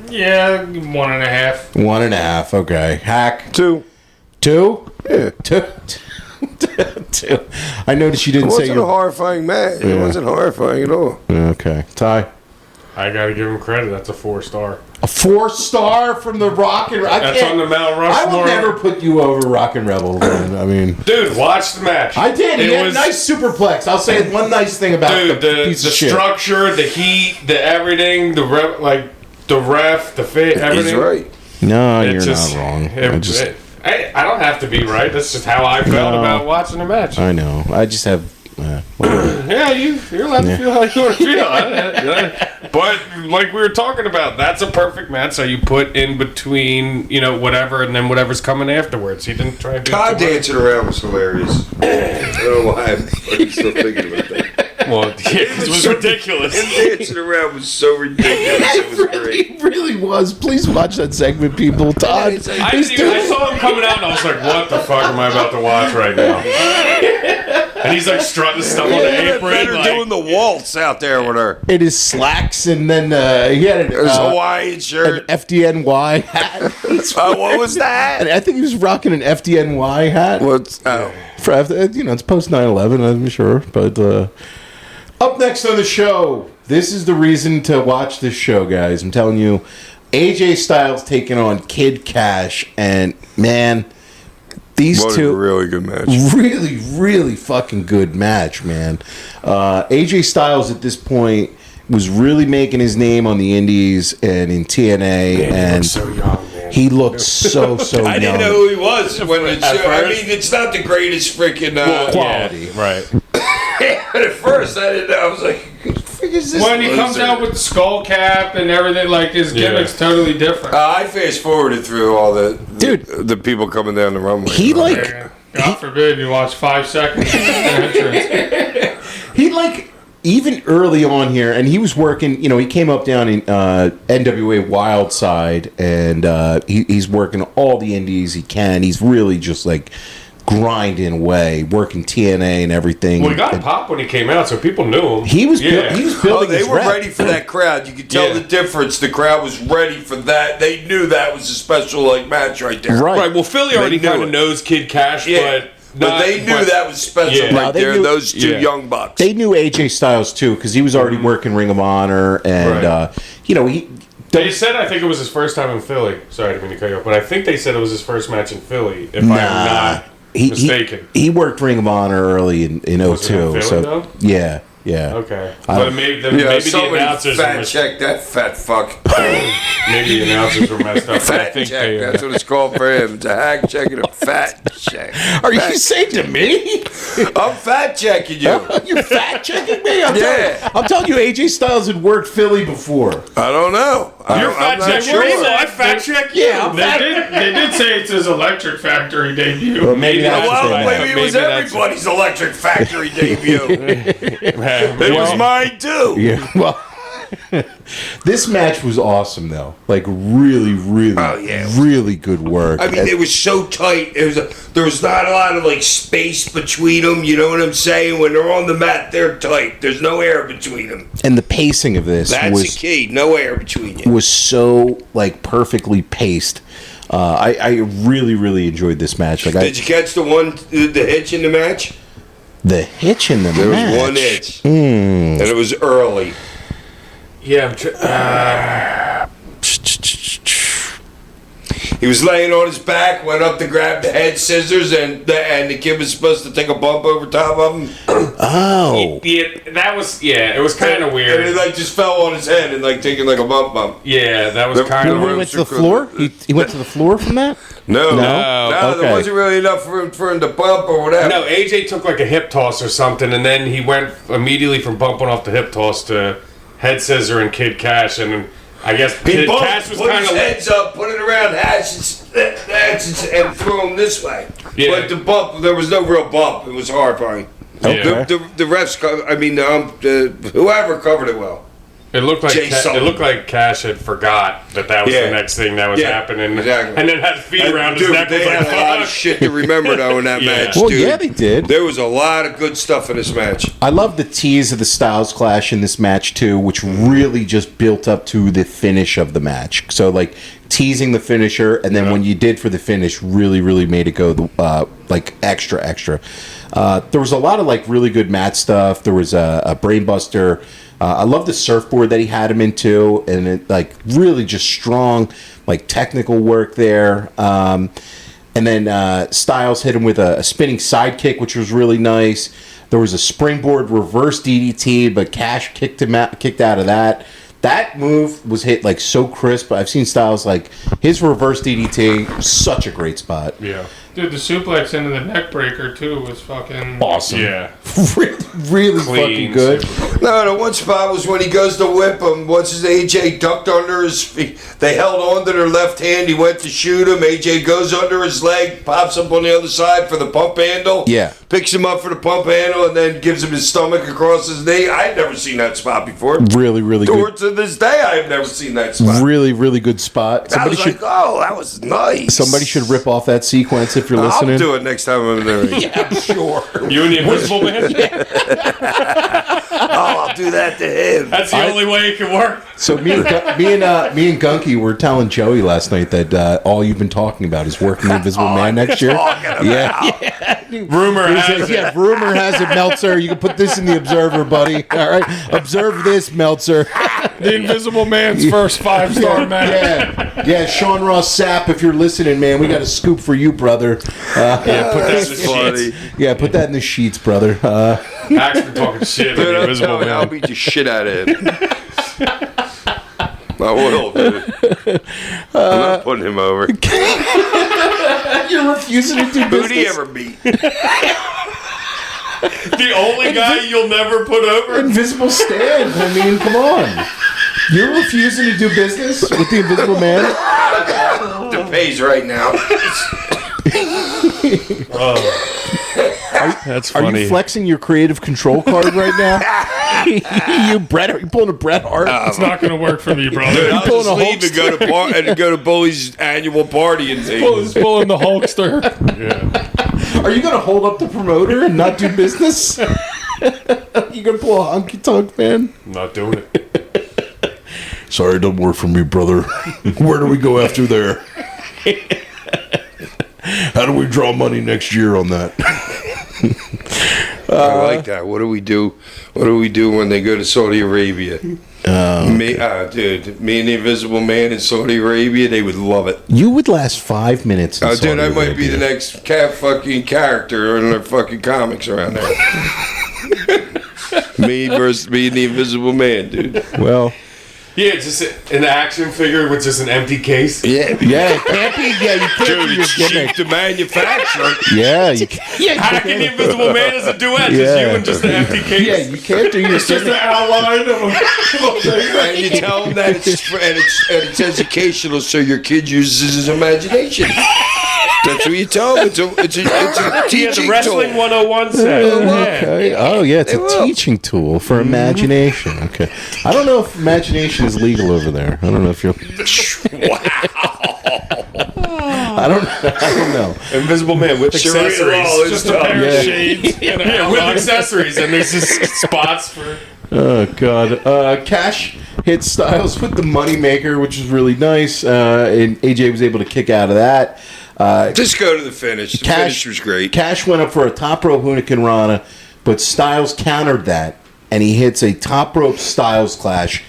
Yeah, 1.5. 1.5. Okay. Hack 2. 2. Yeah. 2. 2. I noticed you It didn't say wasn't a your. horrifying match. It wasn't horrifying at all. Okay, Ty. I gotta give him credit. That's a 4-star. A 4-star from the Rock and I That's can't- on the Mount I will Rushmore. never put you over Rock and Rebel. Man. I mean, Dude, watch the match. I did. He It had was a nice superplex. I'll say one nice thing about dude. the The piece of shit. structure, the heat, the everything, the ref, the fit, everything. He's right. No, It you're just- not wrong. I don't have to be right. That's just how I felt No. about watching the match. I know. I just have. Whatever. Yeah, you're allowed to feel how you want to feel. But like we were talking about, that's a perfect match that you put in between, whatever, and then whatever's coming afterwards. He didn't try to do Todd too much. dancing around was hilarious. I don't know why I'm still thinking about that. Well, yeah, 'cause it was ridiculous. Him dancing around was so ridiculous. It was great. It really was. Please watch that segment, people. Todd. I saw him coming out and I was like, what the fuck am I about to watch right now? And he's like strutting stuff on the apron. Better Like, doing the waltz out there with her. In his slacks, and then he had His an Hawaiian shirt. FDNY hat. What was that? And I think he was rocking an FDNY hat. What's oh? For it's post 9/11, I'm sure. But up next on the show, this is the reason to watch this show, guys. I'm telling you, AJ Styles taking on Kid Cash, and man, these What two a really good match. really, really fucking good match, man. AJ Styles at this point was really making his name on the Indies and in TNA, and so young, man. he looked so young. I didn't know who he was when it At showed. I first? mean, it's not the greatest freaking. Quality. Right. At first, I didn't know. I was like, "Who the frick is this?" When he comes loser? out with the skull cap and everything, like his gimmick's totally different. I fast forwarded through all the people coming down the runway. He like God forbid you watch 5 seconds of the entrance. he like even early on here, and he was working. He came up down in NWA Wildside, and he's working all the indies he can. He's really just like grinding away, working TNA and everything. Well, he got pop when he came out, so people knew him. He was Yeah. he was Oh, building. they his were rep. ready for that crowd. You could tell Yeah. the difference. The crowd was ready for that. They knew that was a special match right there. Right. Right. Well, Philly They already knew kind of it. knows Kid Cash, Yeah. but But they knew that was special Yeah. No, right they there. knew- Those two Yeah. young bucks. They knew AJ Styles too because he was already working Ring of Honor, and Right. he. They said I think it was his first time in Philly. Sorry, I didn't mean to cut you off, but I think they said it was his first match in Philly. If I'm not mistaken. He worked Ring of Honor early in Was it in 02. Philly, So though? yeah. Okay, I but don't- maybe Yeah, maybe the somebody announcers were fat check that fat fuck. maybe the announcers were messed up. But I Fat think check. they. That's what it's called for him. It's a hack check and a fat check. Are you saying to me? I'm fat checking you. You're fat checking me? Yeah. I'm telling you, AJ Styles had worked Philly before. I don't know. You're I'm fat not check. sure. I fact check you. Yeah, I'm They did say it's his Electric Factory debut. Well, maybe that's that's the Well, thing. maybe it was Maybe that's- everybody's Electric Factory debut. It Well, was mine too. Yeah. Well, This match was awesome, though. Like, really, really, really good work. I mean, it was so tight. There was not a lot of, like, space between them. You know what I'm saying? When they're on the mat, they're tight. There's no air between them. And the pacing of this That's the key. No air between you. was so, like, perfectly paced. I really, really enjoyed this match. Like, Did you catch the hitch in the match? the hitch in the There match? was one hitch. And it was early. Yeah, He was laying on his back, went up to grab the head scissors, and the kid was supposed to take a bump over top of him. Oh. yeah, it was kind of weird. And it like just fell on his head and like taking like a bump. Yeah, that was kind When he of went to the floor? He went to the floor from that? No, Okay. there wasn't really enough for him to bump or whatever. No, AJ took like a hip toss or something, and then he went immediately from bumping off the hip toss to head scissor and Kid Cash, and I guess He Kid bumped, Cash was put kind his of heads up, put it around Hatch and threw him this way. Yeah. But the bump, there was no real bump. It was horrifying. Okay. The refs, whoever covered it well. It looked like Jay Sullivan. it looked like Cash had forgot that was Yeah. the next thing that was Yeah, happening, exactly. and then had his feet around his Dude, neck. they Was had like, a lot of fuck. shit to remember though in that Yeah. match, Well, dude. yeah, they did. There was a lot of good stuff in this match. I love the tease of the Styles Clash in this match too, which really just built up to the finish of the match. So like teasing the finisher, and then when you did for the finish, really, really made it go like extra. There was a lot of like really good mat stuff. There was a brainbuster. I love the surfboard that he had him into, and it like really just strong, like technical work there. And then Styles hit him with a spinning sidekick, which was really nice. There was a springboard reverse DDT, but Cash kicked out of that. That move was hit like so crisp. I've seen Styles like his reverse DDT, such a great spot. Yeah. Dude, the suplex into the neck breaker too was fucking Awesome. Yeah. really Clean, fucking good. No, the one spot was when he goes to whip him. What's his AJ ducked under his feet. They held on to their left hand. He went to shoot him. AJ goes under his leg, pops up on the other side for the pump handle. Yeah. Picks him up for the pump handle and then gives him his stomach across his knee. I'd never seen that spot before. Really, really good. To this day, I've never seen that spot. Really, really good spot. I was like, oh, that was nice. Somebody should rip off that sequence if you're listening. I'll do it next time I'm there. Yeah, I'm sure. You and the Invisible Man? Oh, I'll do that to him. That's the only way it can work. So me and Gunky were telling Joey last night that all you've been talking about is working the Invisible Man next year. Yeah. Rumor has it. Yeah, rumor has it, Meltzer. You can put this in the Observer, buddy. All right, observe this, Meltzer. the Invisible Man's first 5-star match. Yeah, Sean Ross Sapp, if you're listening, man, we got a scoop for you, brother. Yeah, put that in the That's funny. sheets. Yeah, put that in the sheets, brother. Haks been talking shit to Dude, the I'm Invisible telling you, I'll Man. beat the shit out of him. I will, dude. I'm not putting him over. You're refusing to do Who'd he business. ever beat? The only guy you'll never put over? Invisible Stan. I mean, come on. You're refusing to do business with the Invisible Man? The pay's right now. That's Are you flexing your creative control card right now? you pulling a Bret Hart? It's not gonna work for me, Dude, brother. I'll pulling just a leave and go to Bully's annual party and things. He's pulling the Hulkster. Yeah. Are you going to hold up the promoter and not do business? You going to pull a honky tonk, man? I'm not doing it. Sorry, it don't work for me, brother. Where do we go after there? How do we draw money next year on that? I like that. What do we do? What do we do when they go to Saudi Arabia? Dude, me and the Invisible Man in Saudi Arabia, they would love it. You would last 5 minutes. In Dude, I Saudi might be Arabia. the next fucking character in the fucking comics around there. Me and the Invisible Man, dude. Well, Yeah, just an action figure with just an empty case. Yeah, yeah, it can't be. Yeah, you can't dude, do your it's cheap gimmick. to manufacture. Yeah, you can't. How can the Invisible Man as a duet? Just Yeah. you and just an empty case. Yeah, you can't do your Just an gimmick. outline of a And you tell them that it's educational, so your kid uses his imagination. That's what you tell them. It's a Yeah, teaching the Wrestling tool. 101 set. Okay. Oh yeah, it's They a will. teaching tool for imagination. Okay, I don't know if imagination is legal over there. I don't know if you're. I don't know. Invisible Man with Sharia accessories. law is Just a tough. pair Yeah. of shades. And Yeah, with accessories, and there's just spots for. Oh god. Cash hit Styles with the moneymaker, which was really nice. And AJ was able to kick out of that. Just go to the finish. The finish was great. Cash went up for a top rope Hurricane Rana, but Styles countered that, and he hits a top rope Styles clash.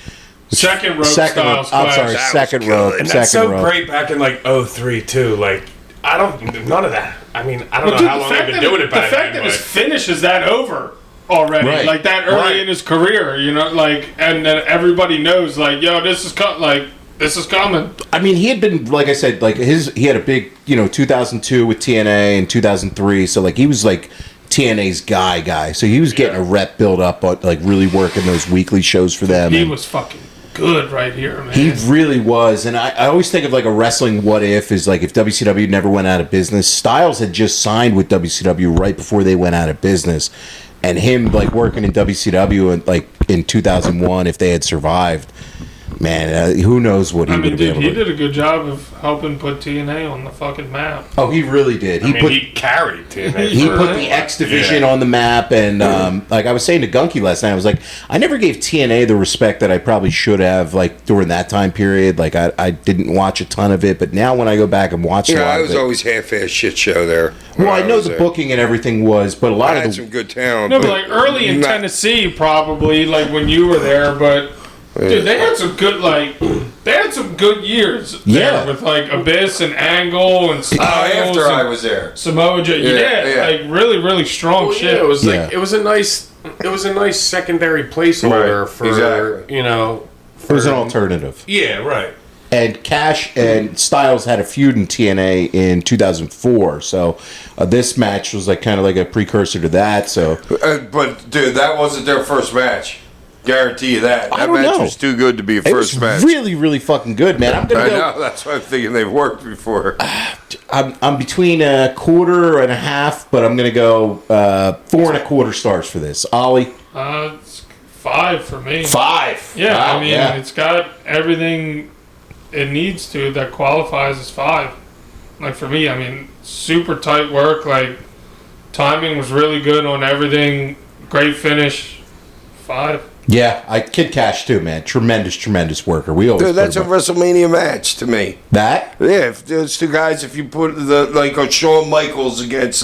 Second rope Second rope. Styles I'm clash. sorry, That second was rope. good. And Second that's so rope. great back in like 03 too. Like I don't none of that. I mean I don't Well, know dude, how the long fact they've been that- doing it the back fact then. that his but- finish is that over already, Right. like that early Right. in his career, you know, like, and then everybody knows, like, yo, this is this is coming. I mean, he had been, like I said, like he had a big, 2002 with TNA and 2003. So like he was like TNA's guy. So he was getting a rep build up, but like really working those weekly shows for them. He and was fucking good right here, man. he really was. And I always think of like a wrestling what if is like if WCW never went out of business. Styles had just signed with WCW right before they went out of business. And him like working in WCW and like in 2001, if they had survived, man, who knows what he I would mean, have been dude, able he to. did a good job of helping put TNA on the fucking map. Oh, he really did. I mean, he carried TNA. He for- put the X division Yeah. on the map, and like I was saying to Gunky last night, I was like, I never gave TNA the respect that I probably should have, like during that time period. Like I didn't watch a ton of it, but now when I go back and watch a Yeah, lot I of was it, always half-ass shit show there. when well, I know was the there. booking and everything was, but a lot I of had the some good talent. No, but like early in not- Tennessee, probably like when you were there, but dude, they had some good years there Yeah. with like Abyss and Angle and Styles after and I was there. Samoa Joe. Yeah, yeah. like really, really strong Well, shit. yeah, it was Yeah. like it was a nice secondary placeholder Right, for exactly. it was an alternative. Yeah, right. And Cash and Styles had a feud in TNA in 2004, so this match was like kind of like a precursor to that. So But dude, that wasn't their first match. Guarantee you that. I That don't match know. was too good to be a it was first match. really, really fucking good, man. I'm gonna I go. know. That's why I'm thinking they've worked before. I'm between a quarter and a half, but I'm gonna go 4.25 stars for this. Ollie, It's 5 for me. 5. Yeah, Wow, I mean, yeah. it's got everything it needs to that qualifies as 5. Like for me, I mean, super tight work. Like timing was really good on everything. Great finish. 5. Yeah, Kid Cash too, man. Tremendous worker. We always Dude, that's a put him up. WrestleMania match to me. That. Yeah, if those two guys, if you put Shawn Michaels against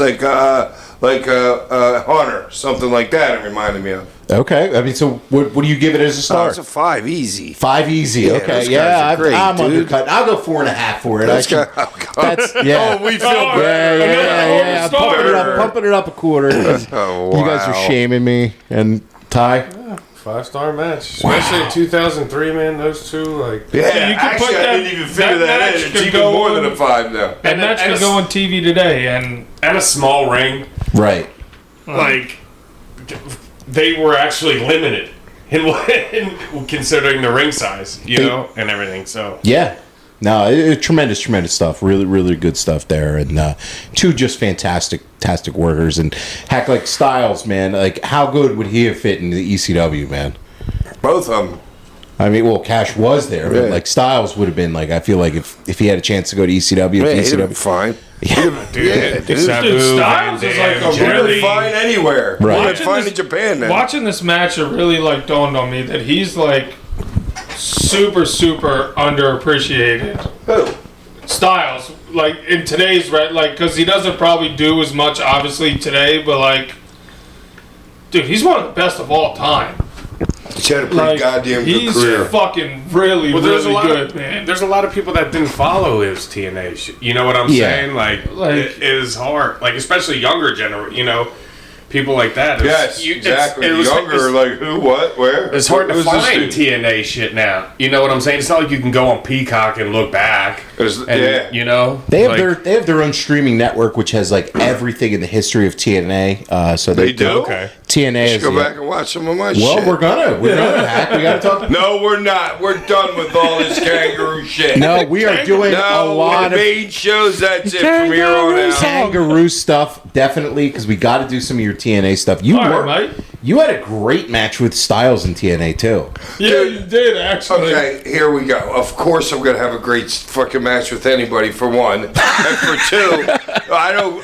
Hunter, something like that, it reminded me of. Okay, I mean, so what do you give it as a Oh, star? it's a 5, easy. 5 easy. Yeah, Okay, those yeah, guys are great, I'm dude. undercut. I'll go 4.5 for it. Let's I should- go. Oh, God. That's yeah. Oh, we feel Oh, bad. yeah. I'm Star. pumping it up a quarter. Oh, You guys are wow. shaming me. And Ty, 5-star match, especially in 2003, man. Those two, like, Yeah, you could actually, put I that- didn't even figure that that, match in. It's could even go more than on- a 5 now. And And that and should a- go on TV today. And and a small ring, right? like they were actually limited in considering the ring size, and everything. So Yeah. No, tremendous stuff. Really good stuff there, and two just fantastic workers. And heck, like Styles, man, like how good would he have fit in the ECW, man? Both of them. I mean, well, Cash was there, but Yeah. like Styles would have been like I feel like if he had a chance to go to ECW, Yeah, if he'd have been ECW, fine. dude, Sabu, Dude, Styles Van is like Dam, a He'd have really- been fine anywhere. Right. He'd been Watching fine this- in Japan then. watching this match, it really like dawned on me that he's like super underappreciated. Who? Styles, like in today's like, because he doesn't probably do as much obviously today, but like, dude, he's one of the best of all time. He's had a pretty Like, goddamn good he's career. fucking really good, man. There's a lot of people that didn't follow his TNA. You know what I'm Yeah. saying? Like Like- it is hard. Like especially younger people people like that. Yes, exactly. It was Younger, like who, what, where? It's hard to Who's this find dude? TNA shit now. You know what I'm saying? It's not like you can go on Peacock and look back. And, you know, They have their own streaming network, which has like everything in the history of TNA. So They do? Okay. TNA is Go back and watch some of my shit. well, we're gonna Hack. We gotta talk. No, we're not. We're done with all this kangaroo shit. No, we are doing a lot of main shows. That's it from here on out. kangaroo stuff, definitely, because we got to do some of your TNA stuff. You All were, right, mate. you had a great match with Styles in TNA too. Yeah, you did actually. Okay, here we go. Of course, I'm gonna have a great fucking match with anybody. For one, and for two, I don't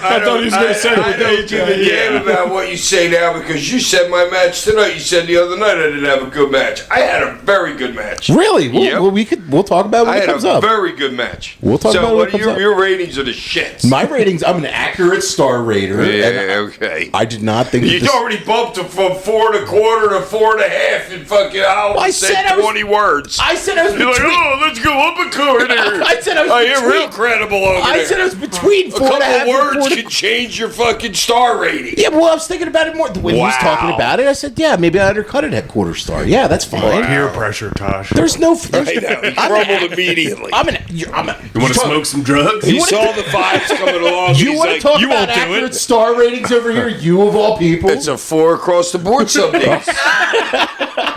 give a damn about what you say now because you said my match tonight. You said the other night I didn't have a good match. I had a very good match. Really? Yep. We'll talk about it when I it had comes a up. very good match. We'll talk about it when what it comes are up. your ratings are the shits. My ratings. I'm an accurate star rater. Yeah, okay. I did not think You already bumped it from 4 1/4 to 4 1/2 in fucking hours. I said said 20 words. I said I was You're like, between. oh, let's go up a corner. I said I was Oh, you're between. real credible over there. I said I was between a 4 and a half couple and words 4 to- can change your fucking star rating. Yeah, well, I was thinking about it more. When he was talking Wow. about it, I said, yeah, maybe I undercut it at quarter star. Yeah, that's fine. Peer pressure, Tosh. There's no. I know, he crumbled immediately. You want to smoke some drugs? He saw the vibes coming along. You he's want to like, talk you about won't do accurate it. star ratings over here? You of all people. It's a 4 across the board some days.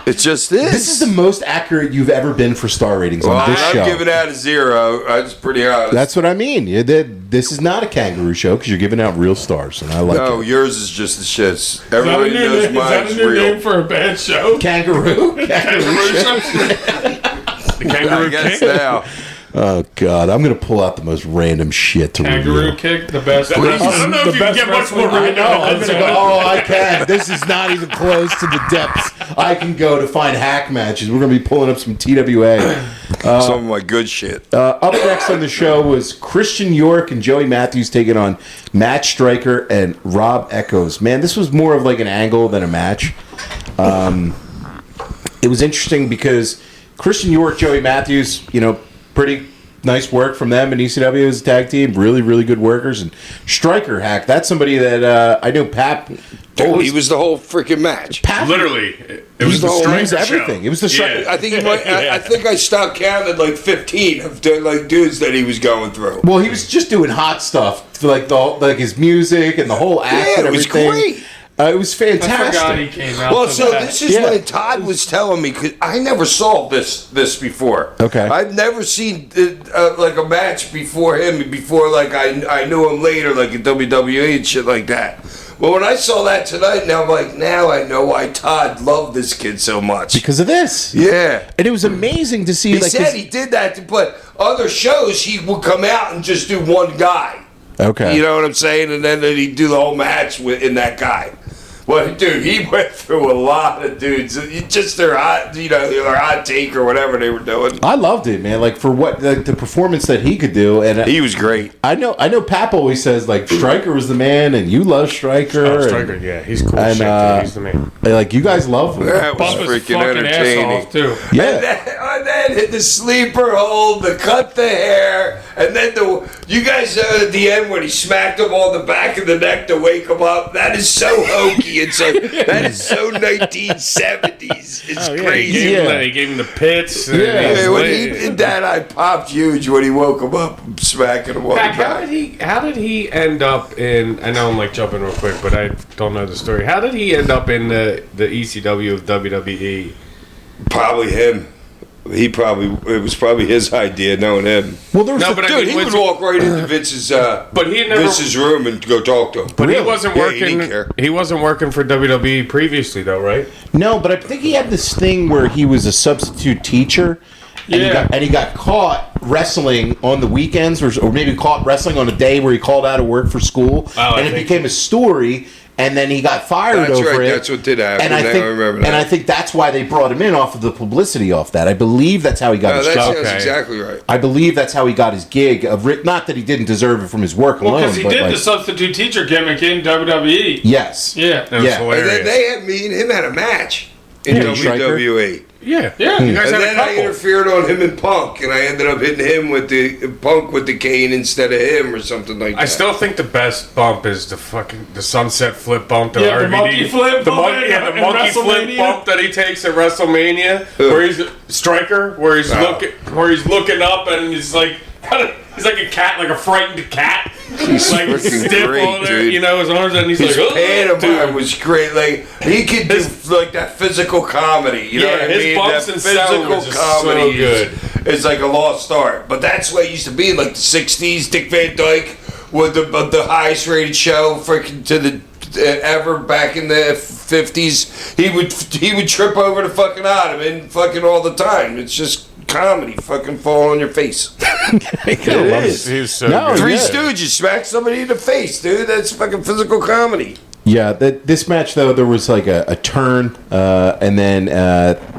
It just is. This is the most accurate you've ever been for star ratings well, on this I'm show. giving out a 0. That's pretty honest. That's what I mean. This is not a kangaroo show because you're giving out real stars, and I like no, it. yours is just the shits. Is that a Everybody new knows name- is that mine's a new real. name for a bad show? Kangaroo. The Kangaroo I guess King? now. Oh God, I'm gonna pull out the most random shit to Kangaroo review. kick, the best. I don't know if you can get much more I random. know. I'm gonna go. Oh, I can. This is not even close to the depths I can go to find hack matches. We're gonna be pulling up some TWA. Some of my good shit. Up next on the show was Christian York and Joey Matthews taking on Matt Stryker and Rob Echoes. Man, this was more of like an angle than a match. It was interesting because Christian York, Joey Matthews, pretty nice work from them in ECW as a tag team. Really, really good workers. And Stryker, Hack, that's somebody that I know Pap. Dude, he was the whole freaking match. Pap, Literally, it was the He was Striker everything. show. It was the Stryker. Yeah. I think he might. I think I stopped counting at like 15 of like dudes that he was going through. Well, he was just doing hot stuff, like his music and the whole act Yeah, and it was everything. great. It was I forgot fantastic. he came out. Well, to so that. this is when Todd was telling me because I never saw this before. Okay. I've never seen like a match before him. Before like I knew him later, like in WWE and shit like that. Well, when I saw that tonight, now I'm like, now I know why Todd loved this kid so much. Because of this. Yeah. And it was amazing to see. He like, said he did that, but other shows he would come out and just do one guy. Okay. You know what I'm saying? And then he'd do the whole match in that guy. Well, dude, he went through a lot of dudes. Just their hot, their hot take or whatever they were doing. I loved it, man. Like for what the performance that he could do, and He was great. I know Pap always says like Stryker was the man, and you love Stryker. Oh, Striker, yeah, he's cool and, shit, dude. He's the man. Like you guys love him. That was Bump his freaking fucking ass entertaining. off too. Yeah. And then hit the sleeper hold, the cut the hair, and then you guys at the end when he smacked him on the back of the neck to wake him up. That is so hokey. It's like that is so 1970s. It's crazy. Yeah. He gave him the pits. Yeah, when he did that, I popped huge when he woke him up, smacking him on Back, the how back. did he end up in? I know I'm like jumping real quick, but I don't know the story. How did he end up in the ECW of WWE? Probably him. It was probably his idea, knowing him. Well, there was No, a- but I Dude, mean, he was would walk right into Vince's But he never. Vince's room and go talk to him. But he Really? wasn't Yeah, he didn't working. care. He wasn't working for WWE previously, though, right? no, but I think he had this thing where he was a substitute teacher. Yeah. And he got caught wrestling on the weekends, or maybe caught wrestling on a day where he called out of work for school, I and it think became a story. And then he got fired That's over right, it. that's what did happen. And I Now think, I remember that. And I think that's why they brought him in off of the publicity off that. I believe that's how he got No, his that job. sounds Okay. exactly right. I believe that's how he got his gig. Not that he didn't deserve it from his work Well, alone, because he but did like, the substitute teacher gimmick in WWE. yes, Yeah. It was Yeah. hilarious. And then me and him had a match in Yeah, Striker? WWE. Yeah. Yeah. You guys And had a then I couple. interfered on him and Punk, and I ended up hitting him with the Punk with the cane instead of him or something like that. I still think the best bump is the sunset flip bump that Yeah, the RVD, monkey flip the bump monkey, in monkey flip WrestleMania. bump that he takes at WrestleMania, where he's striker, where he's looking up and he's like he's like a cat, like a frightened cat. He's like freaking stiff great, on there, dude. you know, his arms, and he's His like, pantomime dude. was great. Like he could do like that physical comedy. You know Yeah, what I his mean? bumps That and sound were just so good. is like a lost art. But that's what it used to be like the '60s. Dick Van Dyke with the highest rated show freaking to the ever back in the '50s. He would trip over the fucking ottoman fucking all the time. It's just comedy, fucking fall on your face. It is. He was so No, good. Three yeah. Stooges smack somebody in the face, dude. That's fucking physical comedy. Yeah, this match though, there was like a turn, and then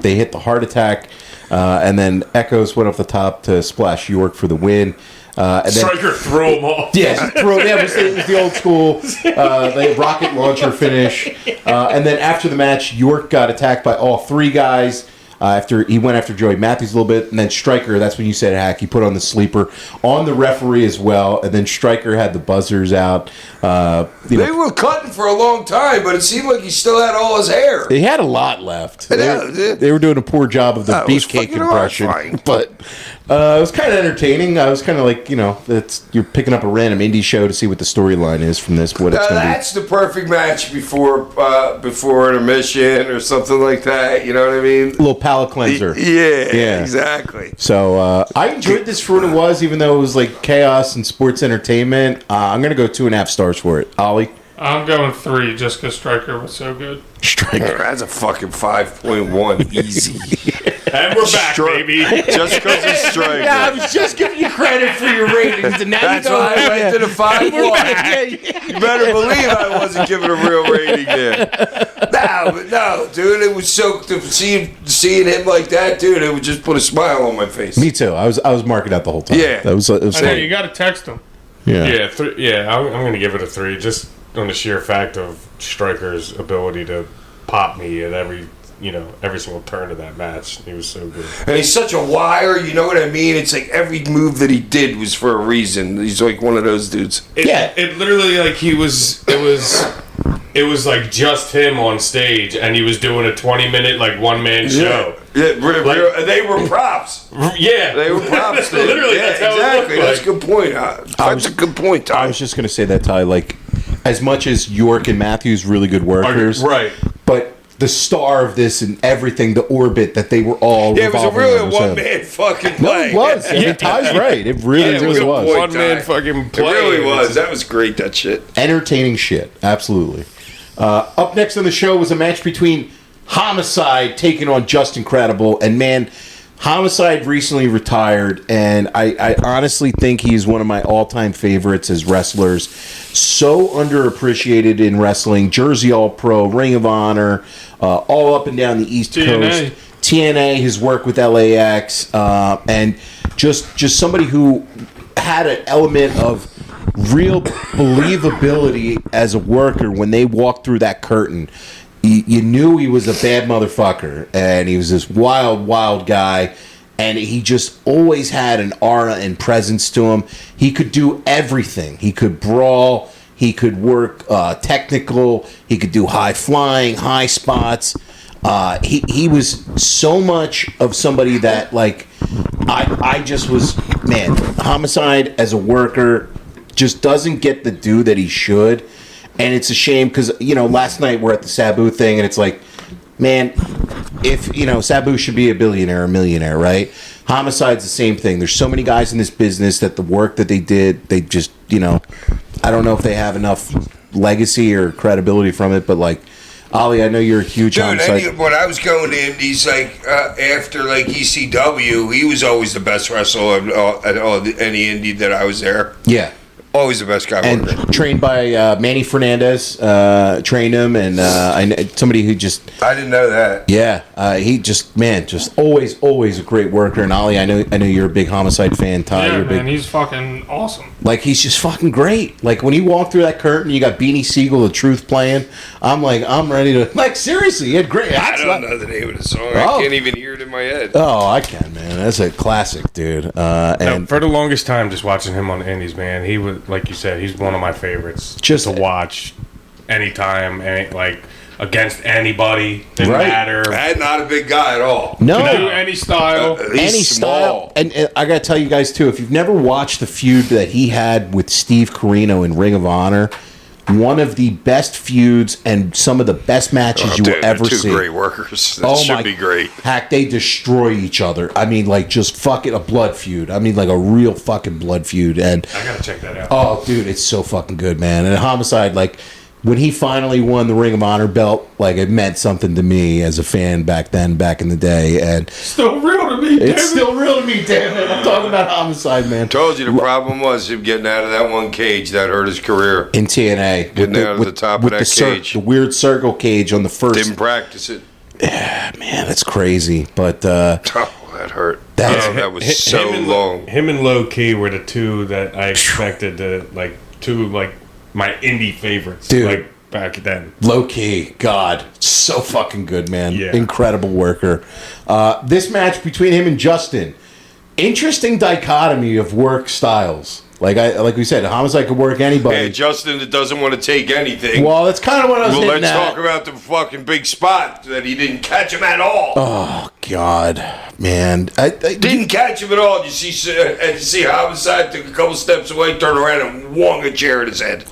they hit the heart attack, and then Echoes went off the top to splash York for the win. And then, Striker threw him off. yeah, it was the old school the rocket launcher finish. And then after the match, York got attacked by all three guys. After he went after Joey Matthews a little bit, and then Stryker, that's when you said hack, he put on the sleeper on the referee as well, and then Stryker had the buzzers out. They were cutting for a long time, but it seemed like he still had all his hair. He had a lot left. Yeah, They were doing a poor job of the That was beefcake fucking impression, horrifying. but it was kind of entertaining. I was kind of like, you're picking up a random indie show to see what the storyline is from this. What it's going to be. That's the perfect match before intermission or something like that. You know what I mean? A little palate cleanser. Yeah, exactly. So I enjoyed this for what it was, even though it was like chaos and sports entertainment. I'm going to go 2.5 stars for it. Ollie? I'm going 3 just because Stryker was so good. Stryker. That's a fucking 5.1 easy. And we're back, baby. Just because it's striking. Yeah, I was just giving you credit for your ratings, and now That's why I went to the 5.1. You better believe I wasn't giving a real rating there. No, dude, it was so seeing him like that, dude. It would just put a smile on my face. Me too. I was marking out the whole time. Yeah. It was I know, like, you got to text him. yeah. I'm going to give it a 3, just on the sheer fact of Stryker's ability to pop me at every single turn of that match. He was so good. And he's such a wire, you know what I mean? It's like every move that he did was for a reason. He's like one of those dudes. It literally, like, it was like just him on stage, and he was doing a 20 minute, like, one-man show. Yeah, they were props. Yeah. They were props. Literally, yeah, that's how exactly. it looked That's a good point. That's a good point, Ty. I was just going to say that, Ty, like, as much as York and Matthews, really good workers. Right. But the star of this and everything, the orbit that they were all Yeah, it was a revolving really around one him. man fucking No, play. it was. I mean, Ty's right. It really, Yeah, it really a was. point, One-man Ty. fucking It play. really was. That was great, that shit. Entertaining shit. Absolutely. Up next on the show was a match between Homicide taking on Just Incredible. And, man, Homicide recently retired, and I honestly think he's one of my all-time favorites as wrestlers. So underappreciated in wrestling. Jersey All-Pro, Ring of Honor, all up and down the East TNA. Coast. TNA, his work with LAX, and just somebody who had an element of real believability as a worker when they walked through that curtain. You knew he was a bad motherfucker, and he was this wild, wild guy, and he just always had an aura and presence to him. He could do everything. He could brawl. He could work technical. He could do high flying, high spots. He was so much of somebody that, like, I just was, man, Homicide as a worker just doesn't get the due that he should. And it's a shame because, last night we're at the Sabu thing, and it's like, man, if, Sabu should be a billionaire or millionaire, right? Homicide's the same thing. There's so many guys in this business that the work that they did, they just, I don't know if they have enough legacy or credibility from it, but, like, Ollie, I know you're a huge Dude, Homicide. when I was going to Indies, like, after, like, ECW, he was always the best wrestler at any indie that I was there. Yeah. Always the best guy And working. trained by Manny Fernandez, trained him, and somebody who just, I didn't know that. he just always a great worker. And Ollie, I know you're a big Homicide fan. Ty, Yeah, you're a man, big, he's fucking awesome. Like, he's just fucking great. Like, when he walked through that curtain, you got Beanie Siegel, The Truth playing. I'm like, I'm ready to... Like, seriously, he had great... I don't know the name of the song. I can't even hear it in my head. Oh, I can, man. That's a classic, dude. And for the longest time, just watching him on the Indies, man, he was, like you said, he's one of my favorites. Just to watch anytime, like... against anybody, didn't matter. I'm not a big guy at all. No, do any style, any style. And I gotta tell you guys too, if you've never watched the feud that he had with Steve Corino in Ring of Honor, one of the best feuds and some of the best matches you will ever see. Two great workers. That should be great. Heck, they destroy each other. I mean, like, just fucking a blood feud. I mean, like a real fucking blood feud. And I gotta check that out. Oh, dude, it's so fucking good, man. And Homicide, like, when he finally won the Ring of Honor belt, like, it meant something to me as a fan back in the day. And still real to me. It's still real to me, damn it. I'm talking about Homicide, man. Told you the problem was him getting out of that one cage that hurt his career. In TNA. Getting out of the top of that cage. The weird circle cage on the first. Didn't practice it. Yeah, man, that's crazy. But, that hurt. That was so long. Him and Low Key were the two that I expected to, like, my indie favorites, dude, like back then. Low Key, God, so fucking good, man. Yeah. Incredible worker. This match between him and Justin, interesting dichotomy of work styles. Like we said, Homicide could work anybody. Hey, Justin that doesn't want to take anything. Well, that's kind of what I was Well, hitting let's at. talk about the fucking big spot that he didn't catch him at all. Oh, God, man. I didn't catch him at all. You see Homicide took a couple steps away, turned around, and whung a chair at his head.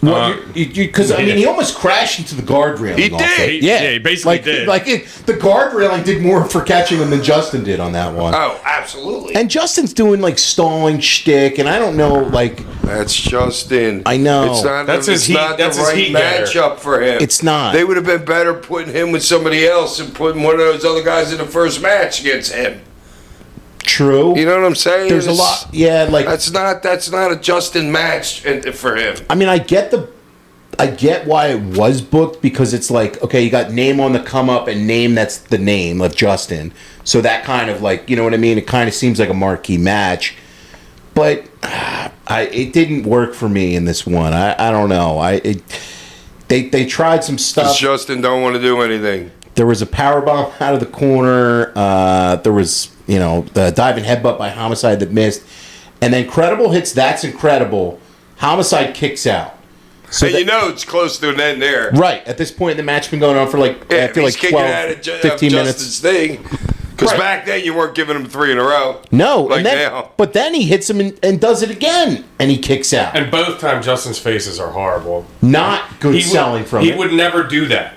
Because, I mean, he almost crashed into the guard railing. He did. Yeah, he basically did. The guard railing did more for catching him than Justin did on that one. Oh, absolutely. And Justin's doing, like, stalling shtick, and I don't know, like... That's Justin. I know. It's not, that's it's his not heat, that's the right his heat matchup for him. It's not. They would have been better putting him with somebody else and putting one of those other guys in the first match against him. True. You know what I'm saying? There's a lot. Yeah, like... That's not a Justin match for him. I mean, I get why it was booked, because it's like, okay, you got name on the come up and name that's the name of Justin. So that kind of, like, you know what I mean? It kind of seems like a marquee match. But it didn't work for me in this one. I don't know. They tried some stuff. Justin don't want to do anything. There was a powerbomb out of the corner. There was, the diving headbutt by Homicide that missed. And then Credible hits That's Incredible. Homicide kicks out. So and it's close to an end there. Right. At this point, the match been going on for I feel like 12, 15 minutes. Thing. Because back then you weren't giving him 3 in a row. No. Like now. But then he hits him and does it again. And he kicks out. And both times Justin's faces are horrible. Not good selling from it. He would never do that.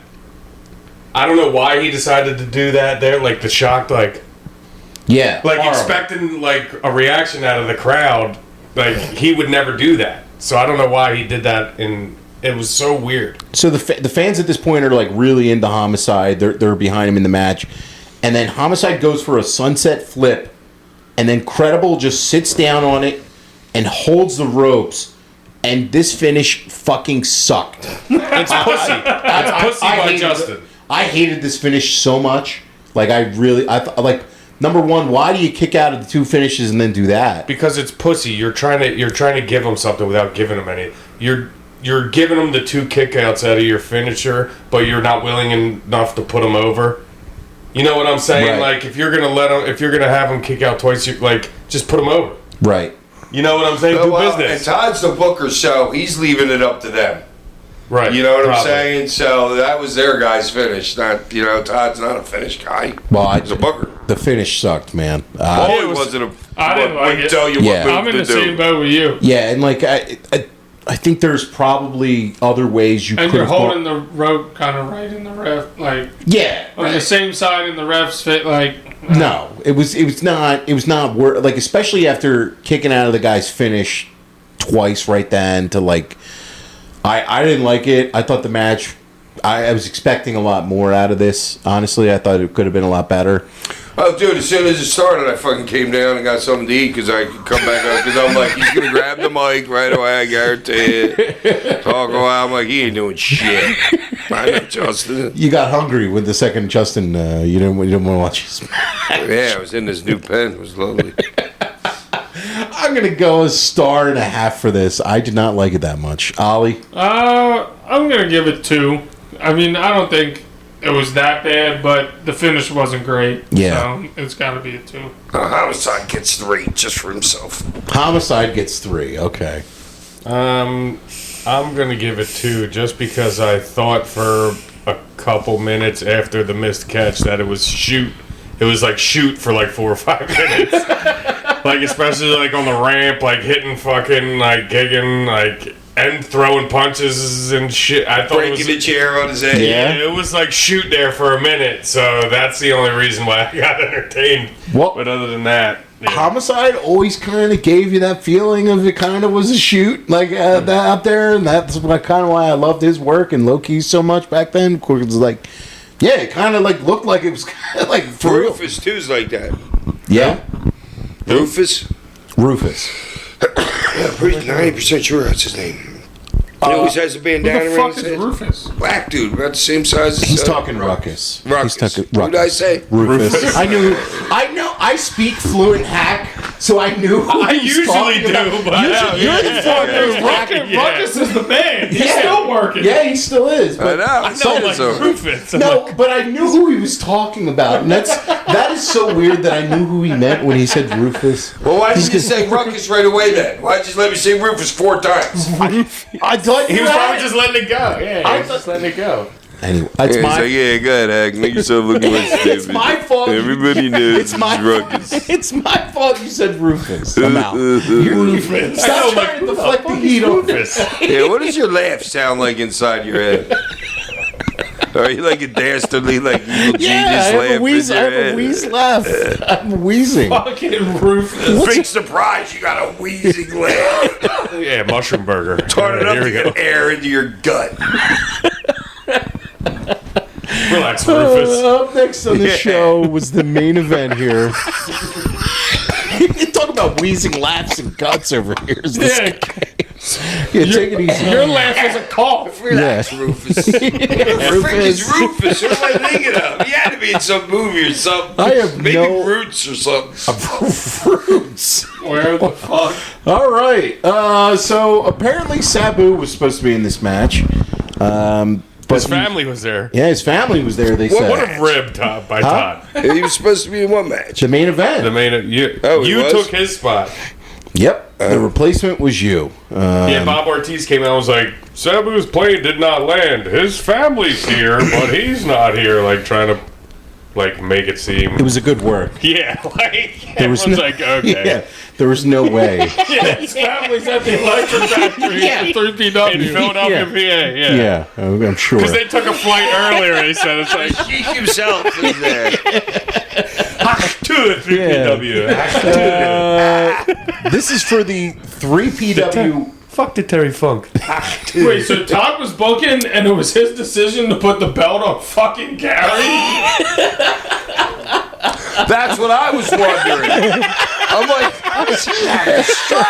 I don't know why he decided to do that there. Like the shocked, yeah. Like horrible. expecting like a reaction out of the crowd. Like he would never do that. So I don't know why he did that. It was so weird. So the fans at this point are like really into Homicide. They're behind him in the match. And then Homicide goes for a sunset flip, and then Credible just sits down on it and holds the ropes, and this finish fucking sucked. It's pussy. It's pussy by Justin. I hated this finish so much. Like, number one, why do you kick out of the two finishes and then do that? Because it's pussy. You're trying to give him something without giving him any. You're giving him the 2 kickouts out of your finisher, but you're not willing enough to put him over. You know what I'm saying? Right. Like, if you're gonna have him kick out twice, just put him over. Right. You know what I'm saying? Do business. And Todd's the booker, so he's leaving it up to them. Right. You know what I'm saying? So that was their guy's finish. Not, Todd's not a finish guy. Well, he's a booker. The finish sucked, man. It wasn't I didn't like it. Tell you Yeah. what I'm in the same boat with you. Yeah, and I think there's probably other ways you could. And you're holding the rope kind of right in the ref, yeah, on the same side in the ref's fit, No, it was not worth, especially after kicking out of the guy's finish twice right then to I didn't like it. I thought the match, I was expecting a lot more out of this. Honestly, I thought it could have been a lot better. Oh, dude, as soon as it started, I fucking came down and got something to eat because I could come back up. Because I'm like, he's going to grab the mic right away, I guarantee it. Talk a while. I'm like, he ain't doing shit. I know, Justin. You got hungry with the second Justin. You didn't want to watch his match. Yeah, I was in this new pen. It was lovely. I'm gonna go a 1.5 for this. I did not like it that much. Ollie? I'm gonna give it 2. I mean, I don't think it was that bad, but the finish wasn't great. Yeah. So it's got to be a 2. Homicide gets 3 just for himself. Homicide gets 3. Okay. I'm gonna give it 2 just because I thought for a couple minutes after the missed catch that it was shoot. It was like shoot for like 4 or 5 minutes. Like especially like on the ramp, like hitting fucking like gigging like and throwing punches and shit. I thought Breaking it was the chair on his head. Yeah. it was like shoot there for a minute. So that's the only reason why I got entertained. Well, But other than that, yeah. Homicide always kind of gave you that feeling of it kind of was a shoot like that out there, and that's kind of why I loved his work and Low Key so much back then. Of course, it was like, yeah, it kind of like looked like it was kind of like for real. Rufus too's like that. Yeah, Rufus? Rufus. Yeah, pretty 90% sure that's his name. He always has a Who bandana the around fuck his is head. Rufus? Black dude, about the same size as He's talking Ruckus. Ruckus. He's talking What did I say? Rufus. I knew. I know. I speak fluent hack, so I knew. Who I he was usually talking do, about. but You're the fucking Ruckus, Ruckus is the man. He's Yeah. still working. Yeah, he still is. But I know. I'm like Rufus. I'm No, like, but I knew who he was talking about, and that is so weird that I knew who he meant when he said Rufus. Well, why'd you just say Ruckus right away then? Why'd you just let me say Rufus 4 times? I thought he you was had probably it. just letting it go. Yeah, he was just letting it go. Anyway, it's my. yeah, go ahead, Hag. Make yourself look more stupid. It's my fault. Everybody knows It's my Ruckus. fault. It's my fault. You said Rufus. I'm out. Rufus. Stop trying to deflect the heat on Rufus. Yeah, what does your laugh sound like inside your head? Are you like a dastardly, like evil Yeah, genius I laugh have a wheeze. in I your have a head? wheeze laugh. I'm wheezing. Fucking Rufus. Big surprise, you got a wheezing laugh. Yeah, mushroom burger. Turn it up Here we to go. get air into your gut. Relax, Rufus. Up next on the show was the main event here. Talk about wheezing laughs and guts over here. Is this Yeah, Yeah, take it easy. your laugh is a cough. Relax, Rufus. Who the frick is Rufus? Who am I thinking of? He had to be in some movie or something. I have Maybe no- Roots or something. Fruits. Where the fuck? All right. So apparently Sabu was supposed to be in this match. But His family was there. Yeah, his family was there. They said What a rib top by Todd. He was supposed to be in one match. the main event. The main, you Oh, he you was? took his spot. Yep. The replacement was you. Yeah, Bob Ortiz came out and was like, Sabu's plane did not land. His family's here, but he's not here. Like, trying to, like, make it seem. It was a good work. Yeah, like, There was everyone's no, like, okay. Yeah, there was no way. Yeah, his family's at the electric factory Yeah. at 3PW. In Philadelphia, Yeah. PA, Yeah, I'm sure. Because they took a flight earlier, he said. It's like, He himself was there. to the 3PW. This is for the 3PW. Fuck the Terry Funk. Wait, so Todd was booking and it was his decision to put the belt on fucking Gary? That's what I was wondering. I'm like, how does he have a strap?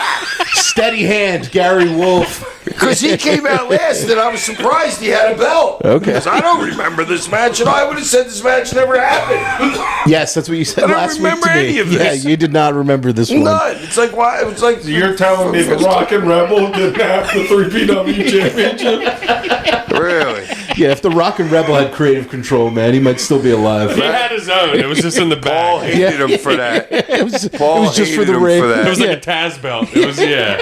Steady hand, Gary Wolf. Because he came out last and I was surprised he had a belt. Okay. 'Cause I don't remember this match and I would have said this match never happened. Yes, that's what you said I don't last week remember to me. any of this. Yeah, you did not remember this one. None. It's like, why? It's like, You're telling me the Rockin' Rebel didn't have the 3PW championship? really? Yeah, if the Rockin' Rebel had creative control, man, he might still be alive. He had his own. It was just in the Paul bag. hated him for that. It was Paul just for hated the him ring. for that. It was like Yeah. a Taz belt. It was, yeah.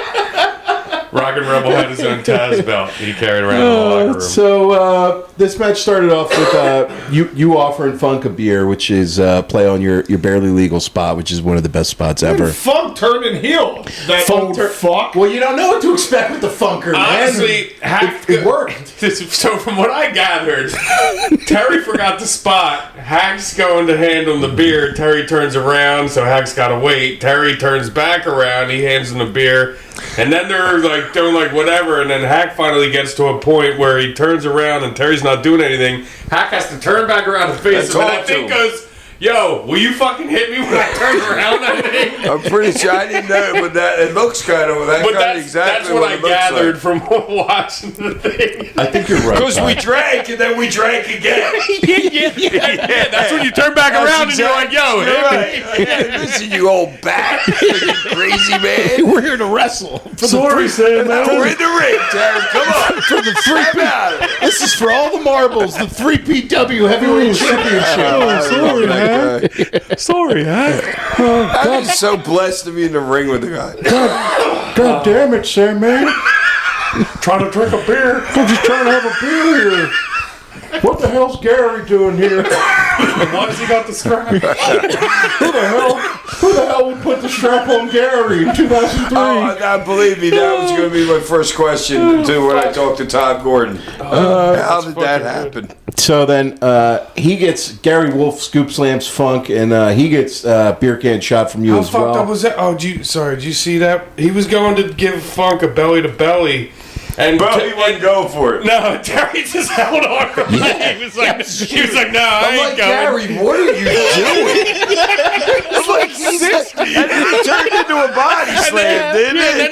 Rockin' Rebel had his own Taz belt he carried around in the locker room. So this match started off with you offering Funk a beer, which is play on your barely legal spot, which is one of the best spots ever. Funk turning heel. That Funk old fuck. Well, you don't know what to expect with the Funker, man. Honestly, it worked. So from what I gathered, Terry forgot the spot. Haks going to hand him the beer. Terry turns around, so Haks got to wait. Terry turns back around. He hands him the beer. And then they're like doing like whatever, and then Hack finally gets to a point where he turns around and Terry's not doing anything. Hack has to turn back around and face him, and I think goes, "Yo, will you fucking hit me when I turn around?" I think. I'm pretty sure I didn't know, but that it looks kind of But that's exactly what I it looks gathered like. from watching the thing. I think you're right. Because we Todd. drank and then we drank again. Yeah, that's when you turn back around and you're like, yo, You're hit me. right. Yeah, listen, you old bat, you crazy man. We're here to wrestle. For Sorry, Sandman. We're in the ring, Terry. Come on. For the Come out. this is for all the marbles. The 3PW Heavyweight Championship. Sorry, Hak. I'm just so blessed to be in the ring with the guy. God damn it, Sandman! Trying to drink a beer. I'm just trying to have a beer here. What the hell's Gary doing here? Why has he got the strap? Who the hell would put the strap on Gary in 2003? Oh, now believe me, that was going to be my first question too when I talked to Todd Gordon. How did that happen? So then Gary Wolf scoop slams Funk, and he gets beer can shot from you How as fucked well. up was that? Oh, did you see that? He was going to give Funk a belly to belly. And But he wouldn't go for it. No, Terry just held on for me. He was like, no, I I'm ain't like, going. Gary, what are you doing? I'm like, he's and then he turned into a body slam, didn't Yeah, then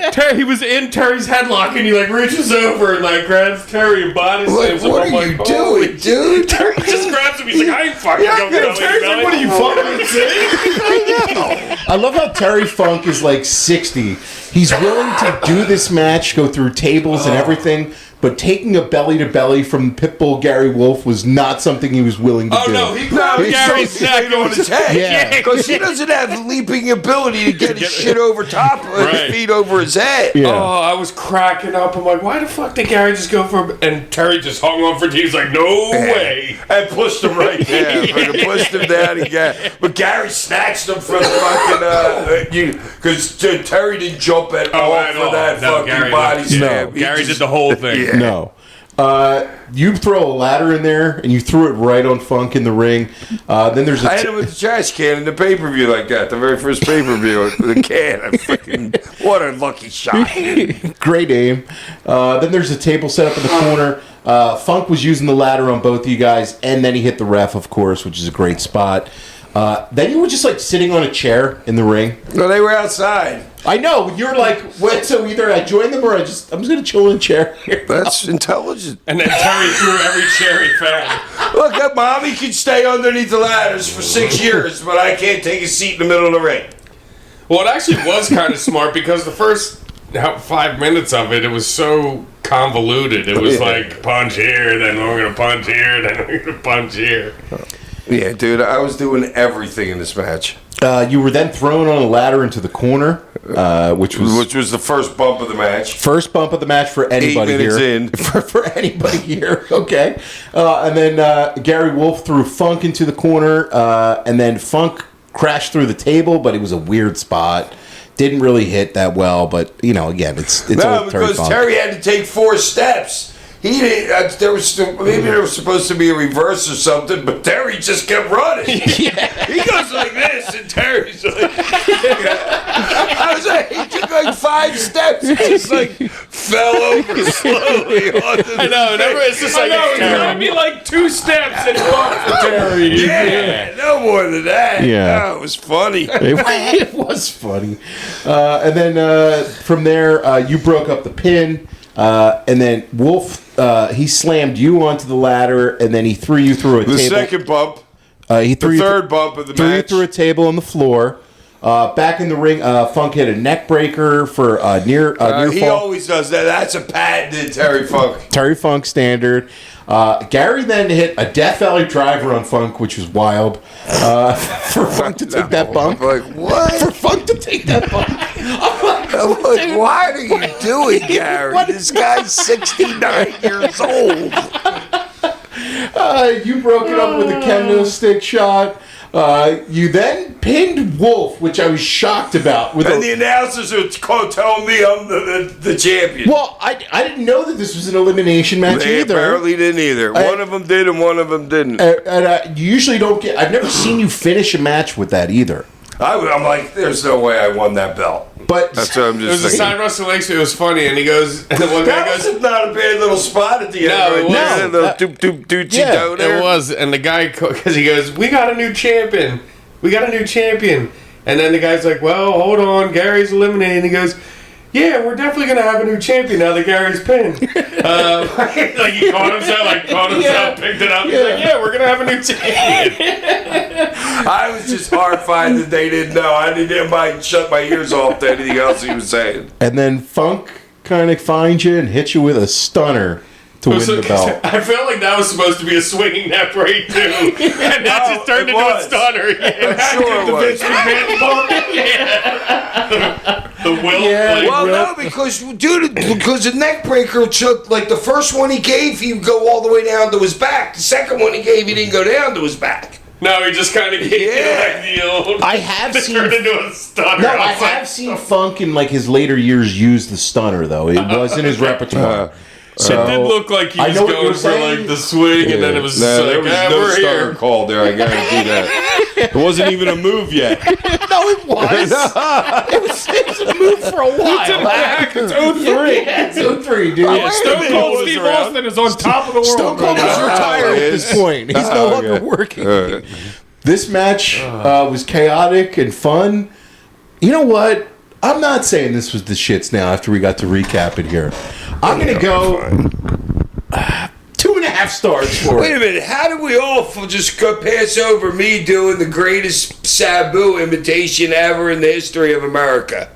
he Terry, he was in Terry's headlock, and he like reaches over and like grabs Terry and body Like, slams him. what I'm are like, you holy doing, dude? Terry just grabs him. He's like, I ain't fucking going belly to Terry's belly. like, what are you fucking I love how Terry Funk is like 60. He's willing to do this match, go through tables and everything, but taking a belly to belly from Pitbull Gary Wolf was not something he was willing to do. No, he No, grabbed he's Gary's so neck straight on his head. Yeah. Because he doesn't have leaping ability to get his shit over top of Right. his feet over his head. Yeah. Oh, I was cracking up. I'm like, why the fuck did Gary just go for? And Terry just hung on for. He's like, no way, and pushed him right there. Fucking pushed him down again. But Gary snatched him from fucking because Terry didn't jump at all for that fucking body slam. He Gary just- did the whole thing. Yeah. No. You throw a ladder in there, and you threw it right on Funk in the ring. Then there's I hit him with the trash can in the pay-per-view like that. The very first pay-per-view with the can. What a lucky shot. great aim. Then there's a table set up in the corner. Funk was using the ladder on both of you guys, and then he hit the ref, of course, which is a great spot. Then you were just like sitting on a chair in the ring. No, they were outside. I know. You're like, what? So either I join them or I'm just gonna chill in a chair here. That's intelligent. And then Terry threw every chair he found. Look, that mommy can stay underneath the ladders for 6 years, but I can't take a seat in the middle of the ring. Well, it actually was kind of smart because the first 5 minutes of it was so convoluted. It was like punch here, then we're gonna punch here, then we're gonna punch here. Yeah, dude, I was doing everything in this match. You were then thrown on a ladder into the corner, which was the first bump of the match. first bump of the match for anybody 8 minutes here. in. For anybody here, okay. And then Gary Wolf threw Funk into the corner, and then Funk crashed through the table, but it was a weird spot. Didn't really hit that well, but again, it's No, old Terry because Funk. Terry had to take 4 steps. He didn't. There was maybe there was supposed to be a reverse or something, but Terry just kept running. He goes like this, and Terry's like. I was like, he took like 5 steps, and just like fell over slowly. I know. Remember, it's just like it might be like 2 steps and fuck for Terry. Yeah, no more than that. Yeah. No, it was funny. It was funny. And then from there, you broke up the pin. And then Wolf, he slammed you onto the ladder, and then he threw you through a The table. second bump, He threw the you third bump of the threw you match. through a table on the floor. Back in the ring, Funk hit a neck breaker for near He fall. always does that. That's a patented Terry Funk. Terry Funk standard. Gary then hit a Death Valley driver on Funk, which was wild. For Funk to take that bump. I'm like, what? For Funk to take that bump. I'm like, what are you doing, Gary? This guy's 69 years old. You broke it up with a kendo stick shot. You then pinned Wolf, which I was shocked about. With And the announcers are telling me I'm the champion. well, I didn't know that this was an elimination match They either. apparently didn't either. One of them did and one of them didn't. And you usually don't get. I've never seen you finish a match with that either. I'm like, there's no way I won that belt. But That's what I'm It was just a saying. side wrestling legs. It was funny, and he goes, and the one guy That goes, was not a bad little spot at the end. No, it right there. wasn't. Little doop doop Yeah, doop there. it was, and the guy, because he goes, we got a new champion. We got a new champion. And then the guy's like, well, hold on, Gary's eliminated. And he goes, yeah, we're definitely going to have a new champion now that Gary's pinned. Like he caught himself, picked it up. He's like, yeah, we're going to have a new champion. I was just horrified that they didn't know. I didn't shut my ears off to anything else he was saying. And then Funk kind of finds you and hits you with a stunner to win the belt. I felt like that was supposed to be a swinging neck break too, and that just turned into a stunner. Yeah. I'm sure it was. The will. Yeah. Well, no, because the neck breaker took, like, the first one he gave, he would go all the way down to his back. The second one he gave, he didn't go down to his back. No, he just kind of gave you the old. I have seen. Turned into a stunner. No, I have seen Funk in like his later years use the stunner though. It was in his repertoire. So it did look like he was going for like the swing, and then it was No, like, there was no we're stunner here. call there. I guarantee that. It wasn't even a move yet. No, it was. It was a move for a while. It's 03. Yeah, it's 03, dude. Yeah, Stone He Cold was Steve around. Austin is on top of the world. Stone Cold right is now. retired at this point. He's no longer Okay. working. This match was chaotic and fun. You know what? I'm not saying this was the shits now after we got to recap it here. I'm going to go 2.5 stars for Wait it. a minute. How did we all just go pass over me doing the greatest Sabu imitation ever in the history of America?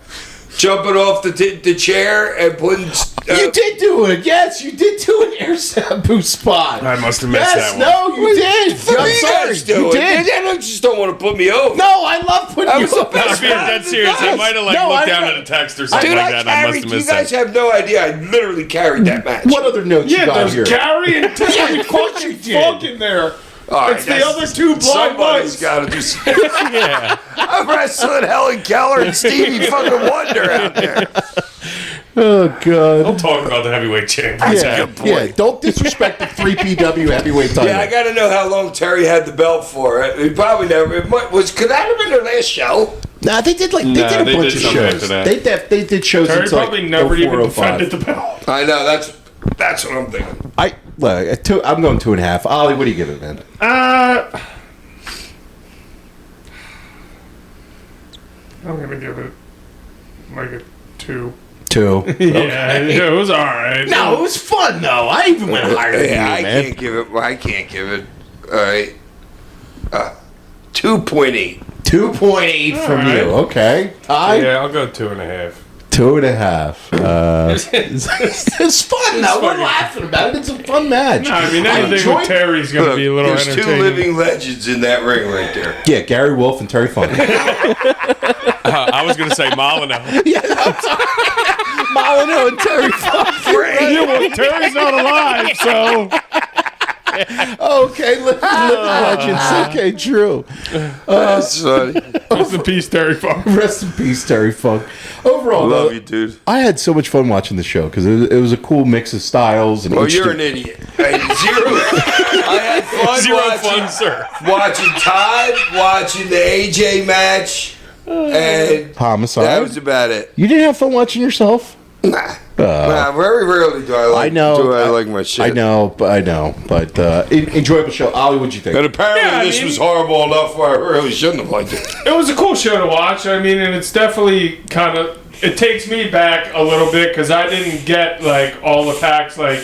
Jumping off the chair and putting... You did do it. Yes, you did do an Air Sabu spot. I must have missed Yes, that one. no, you did. I'm sorry. You did. They just don't want to put me over. No, I love putting I you was the up. best I'm being dead serious. I might have No, looked I- down at a text or something Dude, like I that, and I must carried, have you missed guys that. have no idea. I literally carried that match. What other notes you Yeah, got there's here? Gary and Terry course you fucking did. Funk in there. All right, It's the that's- other two blind Somebody's mice. got to do something. Yeah. I'm wrestling Helen Keller and Stevie fucking Wonder out there. Oh, God. Don't talk about the heavyweight champion. Yeah, good point. yeah, don't disrespect the 3PW heavyweight title. Yeah, I got to know how long Terry had the belt for. He probably never. Could that have been their last show? Nah, they did a they bunch did of something shows. after that. They did shows Terry until probably like never 04, even 05. defended the belt. I know. That's what I'm thinking. I'm going 2.5. Ollie, what do you give it, man? I'm gonna give it like a 2. 2. Yeah, it was all right. No, it was fun though. I even went higher than you, Yeah, I man. can't give it. I can't give it. All right. 2.8. 2.8 from right. you. Okay. Ty? Yeah, I'll go 2.5. 2.5. It's fun though. We're fucking- laughing about it. It's a fun match. No, I mean I anything enjoyed- with Terry's gonna be a little There's two entertaining. living legends in that ring right there. Yeah, Gary Wolf and Terry Funk. I was going to say Molyneux. Molyneux and Terry Funk. Yeah, well, Terry's not alive, so Okay, living legends. Okay, true. That's funny. rest in peace, Terry Funk. Rest in peace, Terry Funk. Overall, Love though, you, dude. I had so much fun watching the show because it was a cool mix of styles. And Well, each you're an idiot. Hey, I had fun Zero watching, fun, sir. watching Todd, watching the AJ match, and Homicide. that was about it. You didn't have fun watching yourself? Nah, very rarely do I like. I know. Do I like my shit? I know. But enjoyable show. Ollie, what'd you think? And apparently, Yeah, I this mean- was horrible enough where I really shouldn't have liked it. It was a cool show to watch. I mean, and it's definitely kind of it takes me back a little bit because I didn't get like all of Haks like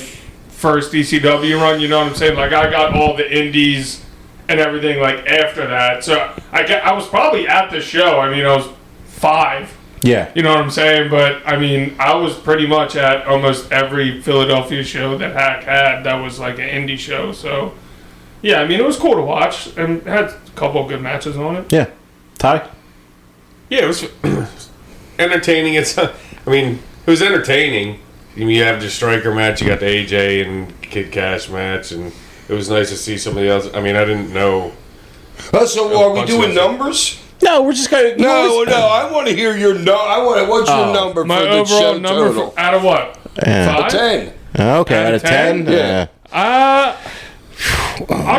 first ECW run. You know what I'm saying? Like I got all the indies and everything like after that. So I was probably at the show. I mean, I was 5. Yeah. You know what I'm saying? But I mean, I was pretty much at almost every Philadelphia show that Hack had that was like an indie show. So yeah, I mean, it was cool to watch and had a couple of good matches on it. Yeah. Ty? Yeah, it was entertaining. It was entertaining. I mean, you have the striker match, you got the AJ and Kid Cash match, and it was nice to see somebody else. I mean, I didn't know. So, are we bunch doing of- numbers? No, we're just going to... No, I want to hear your what's your number My for the overall show number total? out of what? Yeah. 5? 10. Okay, out of 10? Yeah. I'll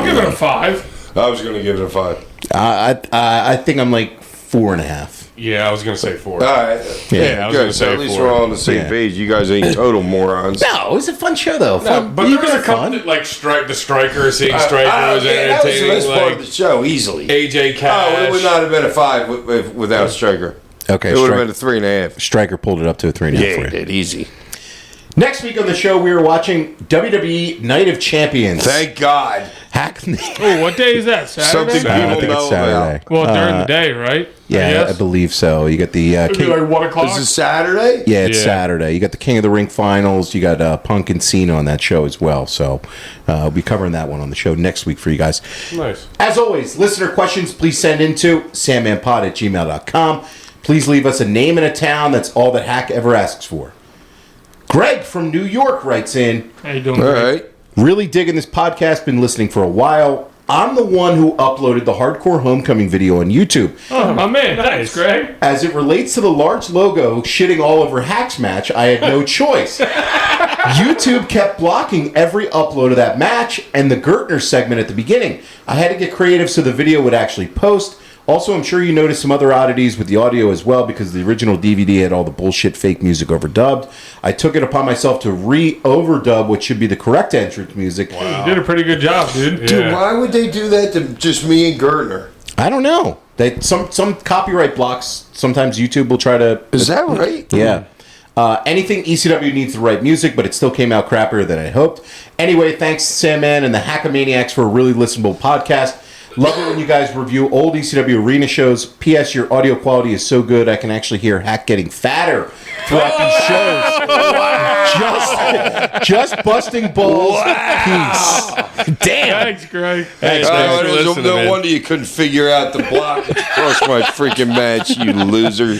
give it a 5. I was going to give it a 5. I think I'm like 4.5. Yeah, I was gonna say 4. All right. Yeah, I was good. gonna So say at least 4. we're all on the same Yeah. page. You guys ain't total morons. No, it was a fun show though. Fun. But you there was guys a are couple fun. that, like the striker, seeing striker was Yeah, that was the entertaining. best part of Like the show, easily. AJ Oh, Cash. it would not have been a 5 without Striker. Okay, It would have been a 3.5. Striker pulled it up to a 3.5 Yeah, for it you. did. Easy. Next week on the show, we are watching WWE Night of Champions. Thank God. Hack. Oh, what day is that? Saturday? Something I people think know it's Saturday. about. Well, during the day, right? Yeah, I Yes. believe so. You got the It'd be King. like 1 o'clock. Is it Saturday? Yeah, it's Yeah. Saturday. You got the King of the Ring finals. You got Punk and Cena on that show as well. So we'll be covering that one on the show next week for you guys. Nice. As always, listener questions, please send into sandmanpod@gmail.com. Please leave us a name and a town. That's all that Hack ever asks for. Greg from New York writes in, How you doing? All Greg? right. really digging this podcast, been listening for a while. I'm the one who uploaded the Hardcore Homecoming video on YouTube. Oh, my man. Thanks, Greg. As it relates to the large logo shitting all over Haks match, I had no choice. YouTube kept blocking every upload of that match and the Gertner segment at the beginning. I had to get creative so the video would actually post. Also, I'm sure you noticed some other oddities with the audio as well because the original DVD had all the bullshit fake music overdubbed. I took it upon myself to re-overdub what should be the correct entrance music. You did a pretty good job, dude. Dude, Yeah. why would they do that to just me and Gertner? I don't know. Some copyright blocks, sometimes YouTube will try to... Is that right? Yeah. Anything ECW needs the right music, but it still came out crappier than I hoped. Anyway, thanks Sandman and the Hackamaniacs for a really listenable podcast. Love it when you guys review old ECW arena shows. P.S. Your audio quality is so good I can actually hear Hack getting fatter throughout these shows. Just busting balls. Peace. Damn. Thanks, Greg. Thanks for listening, no man. wonder you couldn't figure out the block across my freaking match, you loser.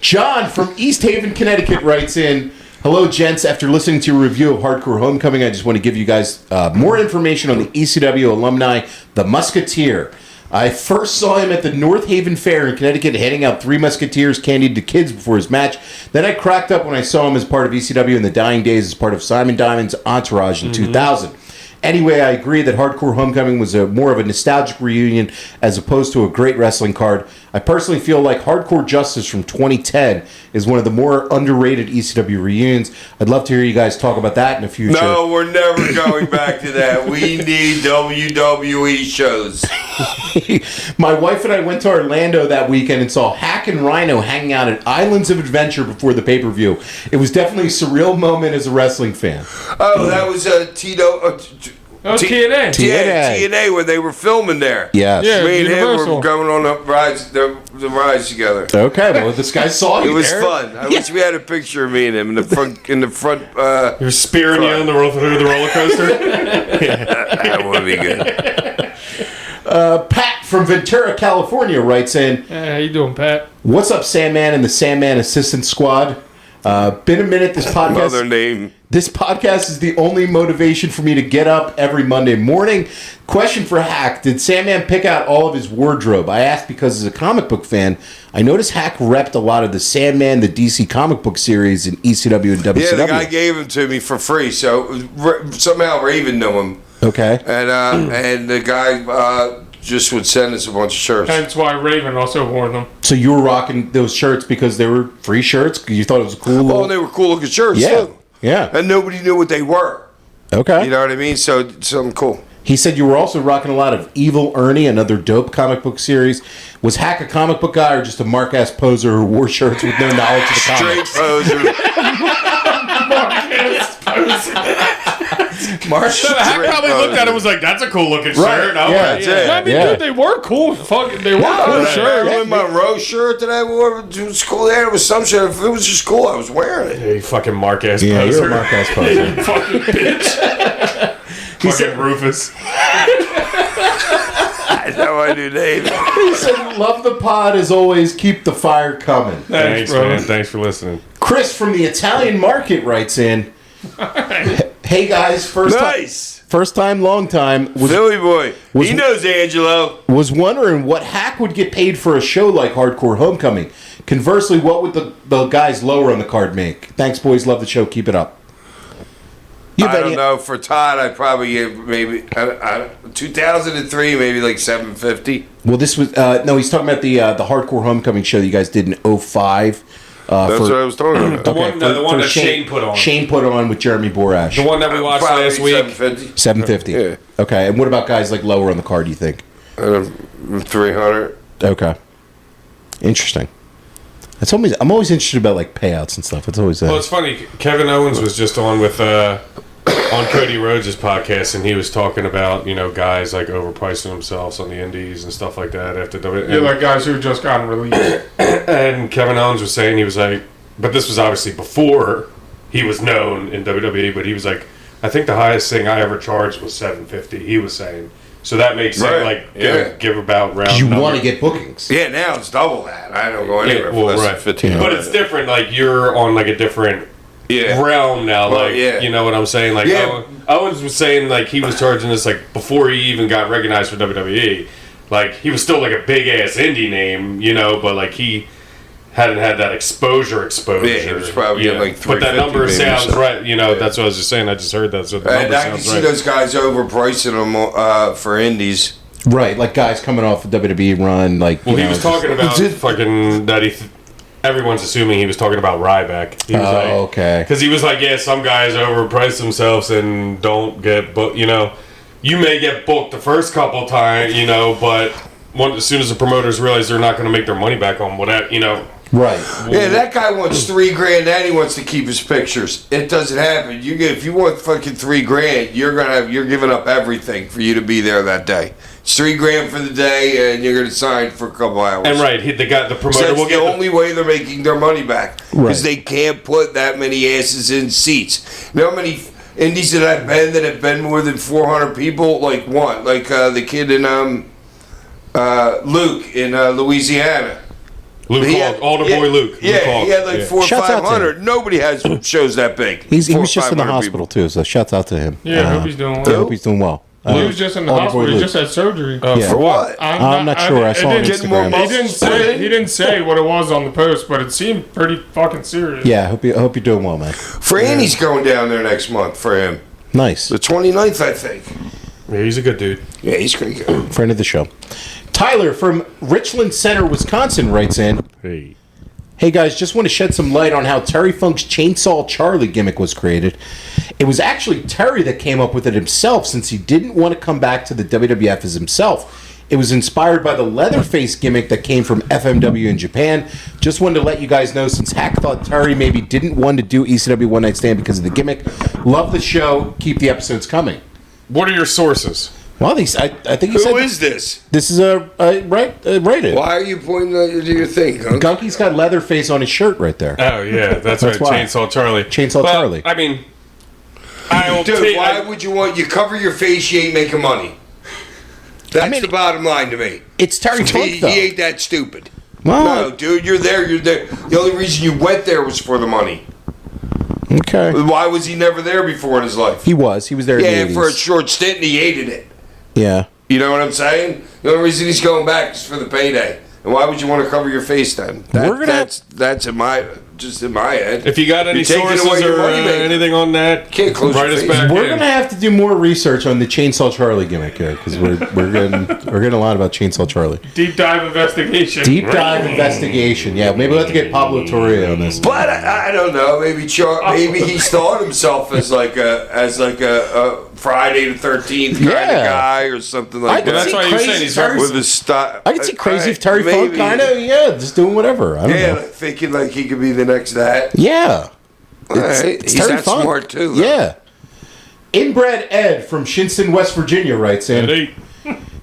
John from East Haven, Connecticut writes in, hello, gents. After listening to your review of Hardcore Homecoming, I just want to give you guys more information on the ECW alumni, the Musketeer. I first saw him at the North Haven Fair in Connecticut handing out 3 Musketeers candied to kids before his match. Then I cracked up when I saw him as part of ECW in the dying days as part of Simon Diamond's Entourage in 2000. Anyway, I agree that Hardcore Homecoming was more of a nostalgic reunion as opposed to a great wrestling card. I personally feel like Hardcore Justice from 2010 is one of the more underrated ECW reunions. I'd love to hear you guys talk about that in the future. No, we're never going back to that. We need WWE shows. My wife and I went to Orlando that weekend and saw Hack and Rhino hanging out at Islands of Adventure before the pay-per-view. It was definitely a surreal moment as a wrestling fan. Oh, that was Tito. Oh, TNA. Yeah, TNA where they were filming there. Yes. Yeah. Me and him Universal. were going on the rides together. Okay, well, this guy saw you It was there. fun. I wish we had a picture of me and him in the front. You're spearing you on the through the roller coaster. That would be good. Pat from Ventura, California writes in, Hey, how you doing, Pat? what's up, Sandman and the Sandman Assistant Squad? Been a minute, this podcast... Another name. This podcast is the only motivation for me to get up every Monday morning. Question for Hack. Did Sandman pick out all of his wardrobe? I asked because as a comic book fan, I noticed Hack repped a lot of the Sandman, the DC comic book series in ECW and WCW. Yeah, the guy gave them to me for free, so somehow Raven knew him. Okay. And the guy just would send us a bunch of shirts. Hence why Raven also wore them. So you were rocking those shirts because they were free shirts? Because you thought it was a cool Oh, little... and they were cool looking shirts, Yeah. too. Yeah. And nobody knew what they were. Okay. You know what I mean? So, something cool. He said you were also rocking a lot of Evil Ernie, another dope comic book series. Was Hack a comic book guy or just a mark-ass poser who wore shirts with no knowledge of the Straight comics? poser. Mark? Hack probably looked at it and was like, "That's a cool looking shirt." Yeah, that's it. I mean, Yeah. dude, they were cool. Fuck, they were Oh, cool that shirts. Marilyn Monroe shirt that I wore was cool. There was some shit. If it was just cool, I was wearing it. Hey, fucking Mark ass Yeah, poser. you're a mark-ass poser. Fucking bitch. Fucking Rufus. That's how I do Dave. He said, love the pod as always. Keep the fire coming. Thanks, bro. man. Thanks for listening. Chris from the Italian Market writes in, hey guys, first time, long time. Philly boy. Was- He knows Angelo. Was wondering what Hack would get paid for a show like Hardcore Homecoming. Conversely, what would the guys lower on the card make? Thanks, boys. Love the show. Keep it up. You I bet don't you- know. For Todd, I'd probably give maybe 2003, maybe like $750. Well, this was no. He's talking about the Hardcore Homecoming show that you guys did in 05. That's what I was talking about. The one that Shane put on. Shane put on with Jeremy Borash. The one that we watched Probably last week. 750. 750. Yeah. Okay, and what about guys like lower on the card, do you think? 300. Okay. Interesting. I'm always interested about like payouts and stuff. It's always Well, it's funny. Kevin Owens was just on with on Cody Rhodes' podcast, and he was talking about guys like overpricing themselves on the indies and stuff like that after WWE. Yeah, like guys who just gotten released. And Kevin Owens was saying, he was like, but this was obviously before he was known in WWE, but he was like, I think the highest thing I ever charged was $750. He was saying. So that makes sense. Like, give about round. you want to get bookings. Yeah, now it's double that. I don't go anywhere for less than 15. But it's different. Like, you're on like a different realm now. Well, like, you know what I'm saying? Like, Owens was saying like he was charging this like before he even got recognized for WWE. Like, he was still like a big ass indie name, but like he hadn't had that exposure. Yeah, he was probably getting like 350. But that number maybe, sounds right. That's what I was just saying. I just heard that. So the number I sounds can see right. those guys overpricing them for indies. Right, like guys coming off a WWE run. Like, well, he was talking about fucking that everyone's assuming he was talking about Ryback. He was okay. Because he was like, some guys overprice themselves and don't get booked. You may get booked the first couple times, but as soon as the promoters realize they're not going to make their money back on whatever, Right. Yeah, that guy wants $3,000 and he wants to keep his pictures. It doesn't happen. If you want fucking $3,000, you're giving up everything for you to be there that day. It's $3,000 for the day, and you're going to sign for a couple hours. And the promoter So will that's get the only way they're making their money back, because they can't put that many asses in seats. You know how many indies that have been more than 400 people? Like one, like the kid in Luke in Louisiana. Luke Luke. Yeah, he had like 400 or Shouts out to 500. Nobody has shows that big. He was 400 or just in the 500 hospital people. too, so shouts out to him. Yeah, I hope he's doing well. I hope he's doing well. He was just in the hospital. He just had surgery. Yeah. For what? I'm not sure. I saw on Instagram. He didn't say what it was on the post, but it seemed pretty fucking serious. Yeah, I hope you're doing well, man. Franny's going down there next month for him. Nice. The 29th, I think. Yeah, he's a good dude. Yeah, he's pretty good. Friend of the show. Tyler from Richland Center, Wisconsin writes in, Hey guys, just want to shed some light on how Terry Funk's Chainsaw Charlie gimmick was created. It was actually Terry that came up with it himself, since he didn't want to come back to the WWF as himself. It was inspired by the Leatherface gimmick that came from FMW in Japan. Just wanted to let you guys know, since Hack thought Terry maybe didn't want to do ECW One Night Stand because of the gimmick. Love the show. Keep the episodes coming. What are your sources? Well, I think he said... Who is this? This is rated. Why are you pointing to your thing, Gunk? Gunky's got Leatherface on his shirt right there. Oh, yeah, that's right. why. Chainsaw Charlie. Charlie. I mean, I'll Dude, why would you want... You cover your face, you ain't making money. That's the bottom line to me. It's Terry Funk, though. He ain't that stupid. Well, No, dude, you're there. The only reason you went there was for the money. okay. Why was he never there before in his life? He was there Yeah, in the 80s. for a short stint, and he hated it. Yeah. You know what I'm saying? The only reason he's going back is for the payday. And why would you want to cover your face then? That's in my head. If you got any You're taking sources away your or money maker. anything on that, Can't close write your us face. back We're in. gonna have to do more research on the Chainsaw Charlie gimmick here, because we're getting a lot about Chainsaw Charlie. Deep dive investigation. Deep dive investigation. Yeah, maybe we'll have to get Pablo Torre on this. But I don't know. Maybe he's thought himself as like a Friday the 13th kind of guy or something like I that. That's why you're saying he's Terry- With his style. I can see crazy if Terry Funk kind of just doing whatever. I don't Yeah, know. like thinking like he could be the next that. Yeah. Right. He's Terry that Funk. smart too. Though. Yeah. Inbred Ed from Shinston, West Virginia writes in.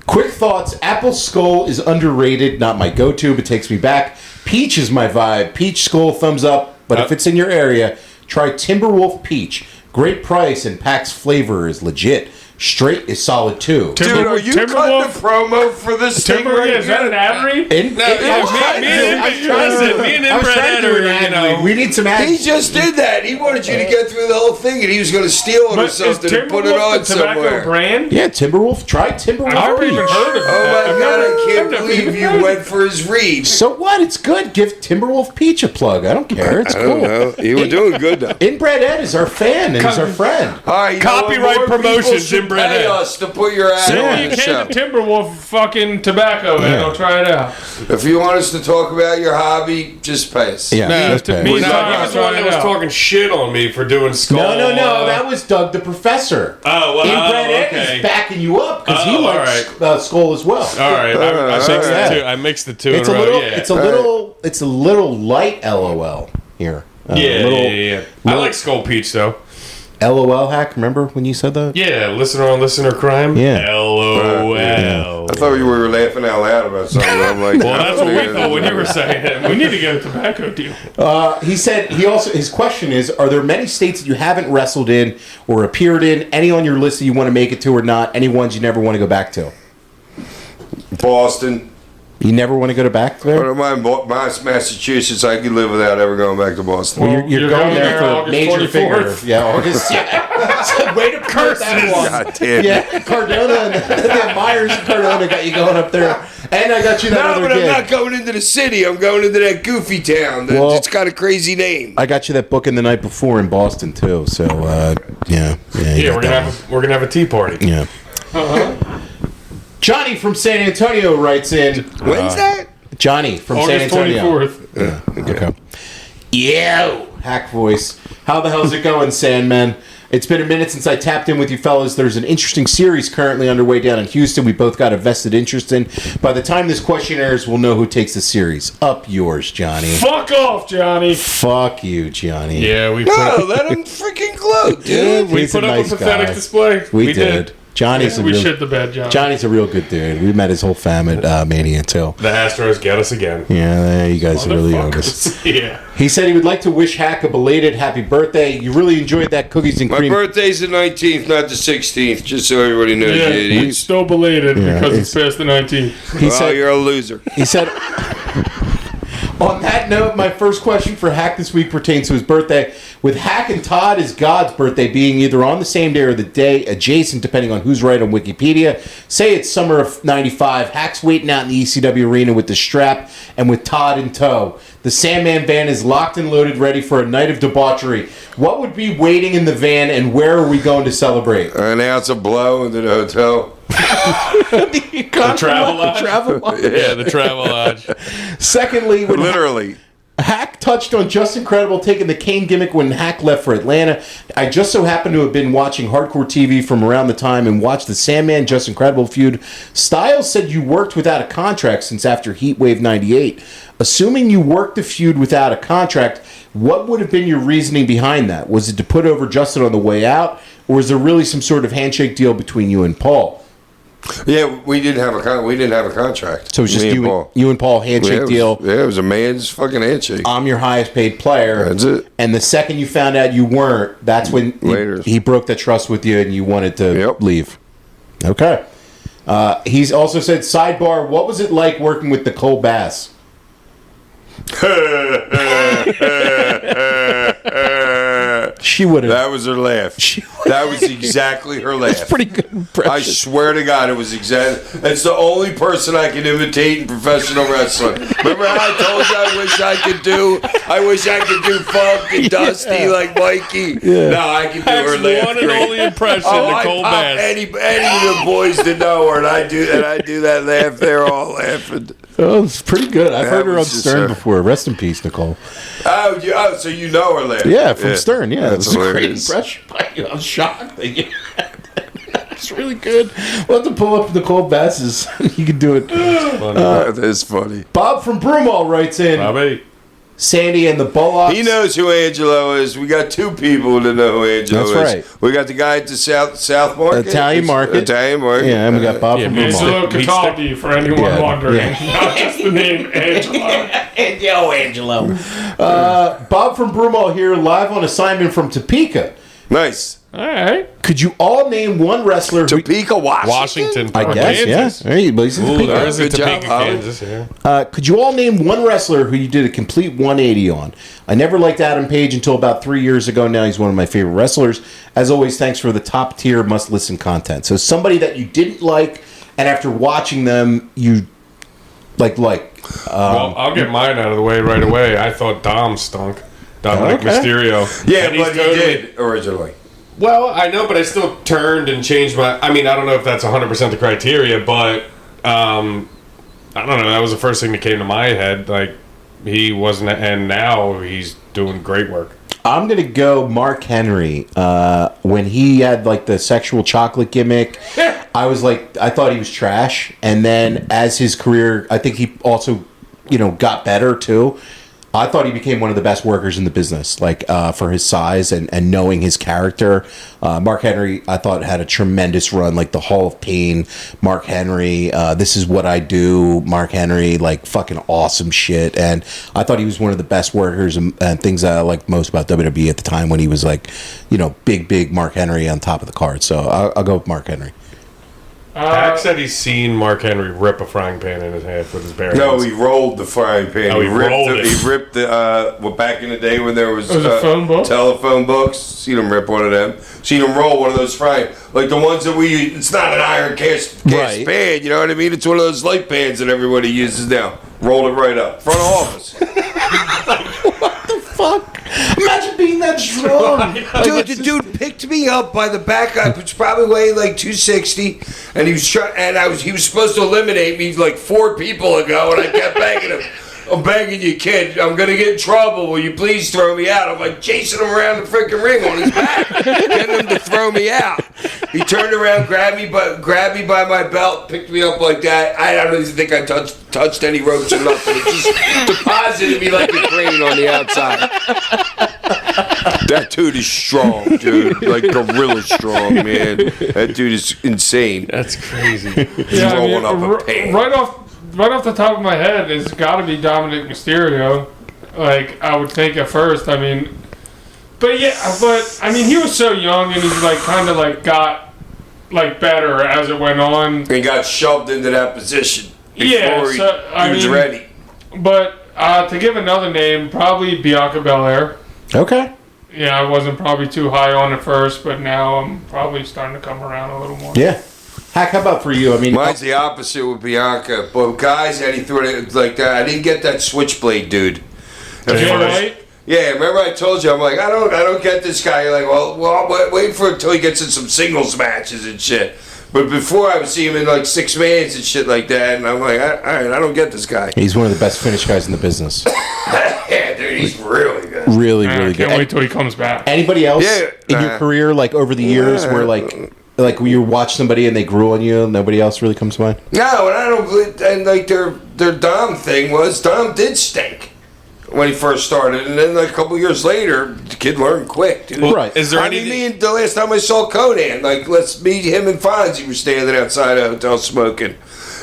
Quick thoughts. Apple Skull is underrated. Not my go-to, but takes me back. Peach is my vibe. Peach Skull, thumbs up. But if it's in your area, try Timberwolf Peach. Great price, and Pack's flavor is legit. Straight is solid too. Dude, are you cutting the promo for this thing right Is that an ad read? Me and Inbred are, We need some He ads. just did that. He wanted you to get through the whole thing, and he was going to steal it or something and put it on somewhere. Brand? Yeah, Timberwolf. Try Timberwolf I've never even Peach. heard of Oh that. my God! I can't believe you went for his read. So what? It's good. Give Timberwolf Peach a plug. I don't care. It's I cool. don't know. You were doing good though. Inbred Ed is our fan and he's our friend. All right, Copyright more people promotions, should Brett pay Ed. us to put your ad Send on me a the can show. of Timberwolf fucking tobacco and I'll try it out. If you want us to talk about your hobby, just pay us. Yeah, Nah, just pay. me- No, Sorry, he was the I'll one try that it was out. talking shit on me for doing skull. No, that was Doug the Professor. Oh, well, And Brett Ed okay. is backing you up because he Oh, likes Skull as well. All right, I mixed right. the two. I mixed the two It's in a a row. little, Yeah. it's a little light LOL here. Yeah, little yeah. I like Skull Peach though. LOL hack. Remember when you said that? Yeah, listener on listener crime. Yeah. LOL. I thought you were laughing out loud about something. I'm like, Well, that's what we thought when you were saying it. We need to get a tobacco deal. He said his question is: are there many states that you haven't wrestled in or appeared in? Any on your list that you want to make it to or not? Any ones you never want to go back to? Boston. You never want to go back I there? don't mind Massachusetts. I could live without ever going back to Boston. Well, you're going there for August major 24th. figure. Yeah, August. Yeah. Way to curse that one. God damn. Yeah, Cardona and Myers and Cardona got you going up there, and I got you that No, other but I'm gig. not going into the city. I'm going into that goofy town. Well- It's got a crazy name. I got you that booking the night before in Boston too. So yeah, you Yeah, got that we're gonna have a tea party. one. Yeah. Johnny from San Antonio writes in. When's that? Johnny from San August Antonio. 24th. Okay. Yo, hack voice. How the hell's it going, Sandman? It's been a minute since I tapped in with you fellas. There's an interesting series currently underway down in Houston. We both got a vested interest in. By the time this question airs, we'll know who takes the series. Up yours, Johnny. Fuck off, Johnny. Fuck you, Johnny. Yeah, we No, let him freaking gloat, dude. we He's a put up nice a pathetic guy. display. We did. Johnny's a We real, shit the bed, Johnny. Johnny's a real good dude. We met his whole family at Mania too. The Astros get us again. Yeah, you guys are really young. Yeah. He said he would like to wish Hack a belated happy birthday. You really enjoyed that cookies and My cream. birthday's the 19th, not the 16th, just so everybody knows. Yeah, you it's idiots. still belated Yeah, because it's past the 19th. He Well, said. you're a loser. He said. On that note, my first question for Hack this week pertains to his birthday. With Hack and Todd as God's birthday being either on the same day or the day adjacent, depending on who's right on Wikipedia, say it's summer of 95, Hack's waiting out in the ECW arena with the strap and with Todd in tow. The Sandman van is locked and loaded, ready for a night of debauchery. What would be waiting in the van, and where are we going to celebrate? An ounce of blow into the hotel. The travel lodge. Travel lodge. Yeah, the travel lodge. Secondly, when Literally. Hack touched on Just Incredible taking the Kane gimmick when Hack left for Atlanta. I just so happened to have been watching hardcore TV from around the time and watched the Sandman Just Incredible feud. Styles said you worked without a contract since after Heatwave 98. Assuming you worked the feud without a contract, what would have been your reasoning behind that? Was it to put over Justin on the way out, or was there really some sort of handshake deal between you and Paul? Yeah, we didn't have a contract. So it was just Me you and Paul handshake Yeah, it was, deal. Yeah, it was a man's fucking handshake. I'm your highest paid player. That's it. And the second you found out you weren't, that's when Later. he broke that trust with you and you wanted to Yep. leave. Okay. He's also said, sidebar, what was it like working with Nicole Bass? She would have. That was her laugh. That was exactly her laugh. Pretty good impression. I swear to God, it was exactly. It's the only person I can imitate in professional wrestling. Remember how I told you I wish I could do? I wish I could do Funk and Dusty like Mikey. No, I can do her laugh. One and great. only impression, Oh, Nicole I pop Bass. any of the boys to know her, and I do that laugh. They're all laughing. Oh, it's pretty good. I've That heard her on was just Stern her. before. Rest in peace, Nicole. So you know her laugh? Yeah, from Stern. Yeah, That's it was a great hilarious. impression. I'm shocked that you It's really good. We'll have to pull up Nicole Bass's. You can do it. That is funny. Bob from Broomall writes in. Bobby. Sandy and the Bullocks. He knows who Angelo is. We got two people that know who Angelo is. That's right. We got the guy at the South Market. Italian Market. Italian Market. Yeah, and we got Bob Yeah, from man. Broomall. Angelo Cataldi, for anyone Yeah, wondering. yeah. Not just the name Angelo. Yo, Angelo. Bob from Broomall here, live on assignment from Topeka. Nice. All right. Could you all name one wrestler who... Topeka, Washington. I or guess, Kansas. yeah. Hey, but he's in Ooh, Topeka. there is a Good job, Topeka, Holly. Kansas. Yeah. Could you all name one wrestler who you did a complete 180 on? I never liked Adam Page until about 3 years ago. Now he's one of my favorite wrestlers. As always, thanks for the top tier must-listen content. So somebody that you didn't like, and after watching them, you like. Well, I'll get mine out of the way right away. I thought Dom stunk. Dominic Okay. Mysterio. Yeah, And he's but he totally- did originally. Well, I know, but I still turned and changed my. I mean, I don't know if that's 100% the criteria, but I don't know. That was the first thing that came to my head. Like, he wasn't, and now he's doing great work. I'm gonna go Mark Henry. When he had like the sexual chocolate gimmick, I was like, I thought he was trash. And then as his career, I think he also, got better too. I thought he became one of the best workers in the business, like for his size and knowing his character. Mark Henry, I thought, had a tremendous run, like the Hall of Pain. Mark Henry, This Is What I Do. Mark Henry, like fucking awesome shit. And I thought he was one of the best workers and things that I liked most about WWE at the time when he was like, big Mark Henry on top of the card. So I'll go with Mark Henry. Haks said he's seen Mark Henry rip a frying pan in his hand with his bare No, hands. he rolled the frying pan. Oh, he rolled it. He ripped the. Well, back in the day when there was phone book? telephone books, seen him rip one of them. Seen him roll one of those frying, like the ones that we use. It's not an iron cast Right. pan. You know what I mean? It's one of those light pans that everybody uses now. Rolled it right up front of office. Fuck! Imagine being that strong. Dude, the dude picked me up by the back. I was probably weighing like 260, and he was he was supposed to eliminate me like 4 people ago, and I kept begging him. I'm begging you, kid. I'm gonna get in trouble. Will you please throw me out? I'm like chasing him around the freaking ring on his back, getting him to throw me out. He turned around, grabbed me by my belt, picked me up like that. I don't even think I touched any ropes or nothing. It just deposited me like a crane on the outside. That dude is strong, dude. Like gorilla strong, man. That dude is insane. That's crazy. Yeah, rolling up a pan. Right off the top of my head, it's got to be Dominic Mysterio. Like, I would think at first. I mean, but he was so young, and he's like kind of like got like better as it went on. He got shoved into that position before Yeah, he was ready. But to give another name, probably Bianca Belair. Okay. Yeah, I wasn't probably too high on at first, but now I'm probably starting to come around a little more. Yeah. Hack, how about for you? I mean, Mine's the opposite with Bianca. But guys, and he threw it like that. I didn't get that switchblade dude. At Jay first. White? Yeah, remember I told you, I'm like, I don't get this guy. You're like, well, wait for it until he gets in some singles matches and shit. But before I would see him in like 6-mans and shit like that, and I'm like, all right, I don't get this guy. he's one of the best finish guys in the business. Yeah, dude, he's really good. Really, Man, really I can't good. wait till he comes back. Anybody else Yeah, in your career, like over the years, where like when you watch somebody and they grew on you, nobody else really comes to mind? No, and I don't believe, and like their Dom thing was, Dom did stink when he first started, and then like a couple years later, the kid learned quick, dude. Well, right. Is there I any? mean, the last time I saw Conan, like, let's meet him and Fonzie were standing outside a hotel smoking,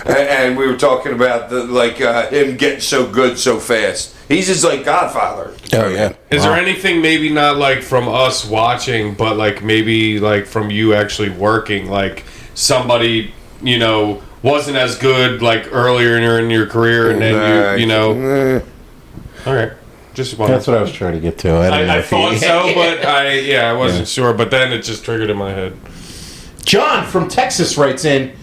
and we were talking about him getting so good so fast. He's just like Godfather. Oh yeah. Is there anything maybe not like from us watching, but like maybe like from you actually working, like somebody wasn't as good like earlier in your career, and then Okay, just wondering. That's what I was trying to get to. I don't know I if thought he- so, but I wasn't sure. But then it just triggered in my head. John from Texas writes in,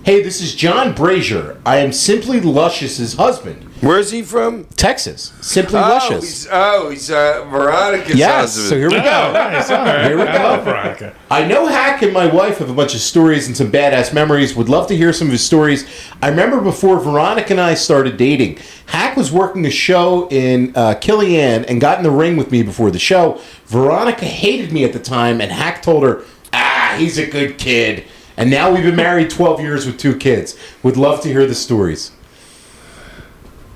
"Hey, this is John Brazier. I am Simply Luscious's husband. Where's he from? Texas. Simply Luscious. He's Veronica's Yes. husband. So here we go. Nice. All right. Here we I love go. Veronica. I know Hack and my wife have a bunch of stories and some badass memories. Would love to hear some of his stories. I remember before Veronica and I started dating, Hack was working a show in Killian and got in the ring with me before the show. Veronica hated me at the time, and Hack told her, he's a good kid. And now we've been married 12 years with 2 kids. Would love to hear the stories.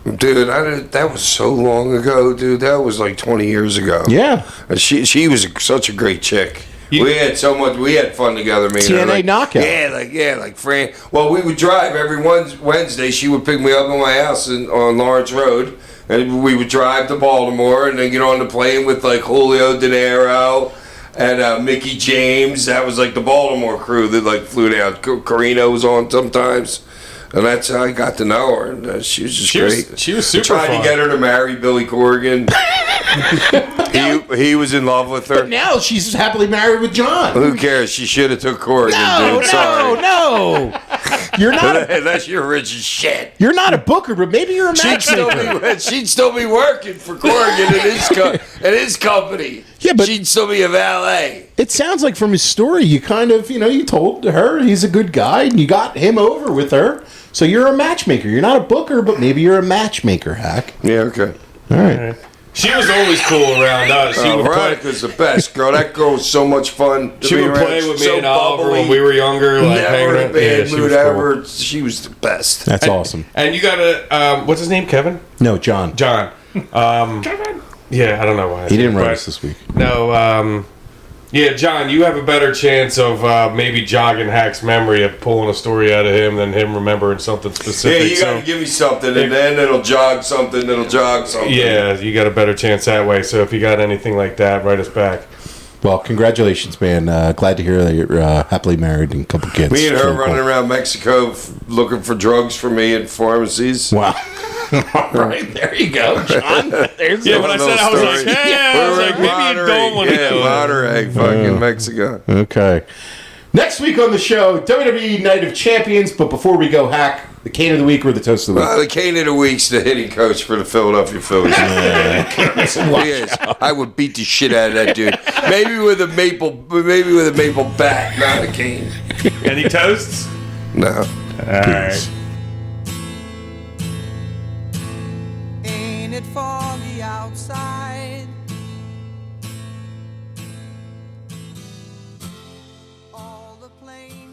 Dude, that was so long ago, dude. That was like 20 years ago. Yeah. And she was such a great chick. We had so much. We had fun together, man. TNA Knockout. Yeah, like Fran. Well, we would drive every Wednesday. She would pick me up at my house on Lawrence Road, and we would drive to Baltimore, and then get on the plane with like Julio De Niro and Mickey James. That was like the Baltimore crew that like flew down. Carino was on sometimes. And that's how I got to know her. And she was just great. She was super Tried fun. to get her to marry Billy Corgan. he was in love with her. But now she's happily married with John. Who cares? She should have took Corgan, dude. Sorry. No. You're not. Unless you're rich as shit. You're not a booker, but maybe you're a matchmaker. She'd still be working for Corrigan at his company. Yeah, but she'd still be a valet. it sounds like from his story, you kind of, you told her he's a good guy, and you got him over with her. So you're a matchmaker. You're not a booker, but maybe you're a matchmaker, Hack. Yeah, okay. All right. She was always cool around us. She would Veronica's the best, girl. That girl was so much fun. She would play with me and Oliver when we were younger. Like, never in a bad mood cool. ever. She was the best. That's awesome. And you got a, what's his name, Kevin? No, John. John. Kevin? Yeah, I don't know why. He didn't write us this week. No, yeah, John, you have a better chance of maybe jogging Hack's memory of pulling a story out of him than him remembering something specific. Yeah, you got to give me something, and then it'll jog something, Yeah, you got a better chance that way. So if you got anything like that, write us back. Well, congratulations, man. Glad to hear that you're happily married and a couple kids. Me and her Really running cool. around Mexico looking for drugs for me at pharmacies. Wow. All right, there you go, John. There's Yeah, when I said I was like, hey, I was like, maybe you don't want to go. Monterey, fucking Mexico. Okay. Next week on the show, WWE Night of Champions. But before we go, Hack, the cane of the week or the toast of the week? The cane of the week's the hitting coach for the Philadelphia Phillies. Yes, I would beat the shit out of that dude. Maybe with a maple bat, not a cane. Any toasts? No. All right. Ain't it foggy outside? All the planes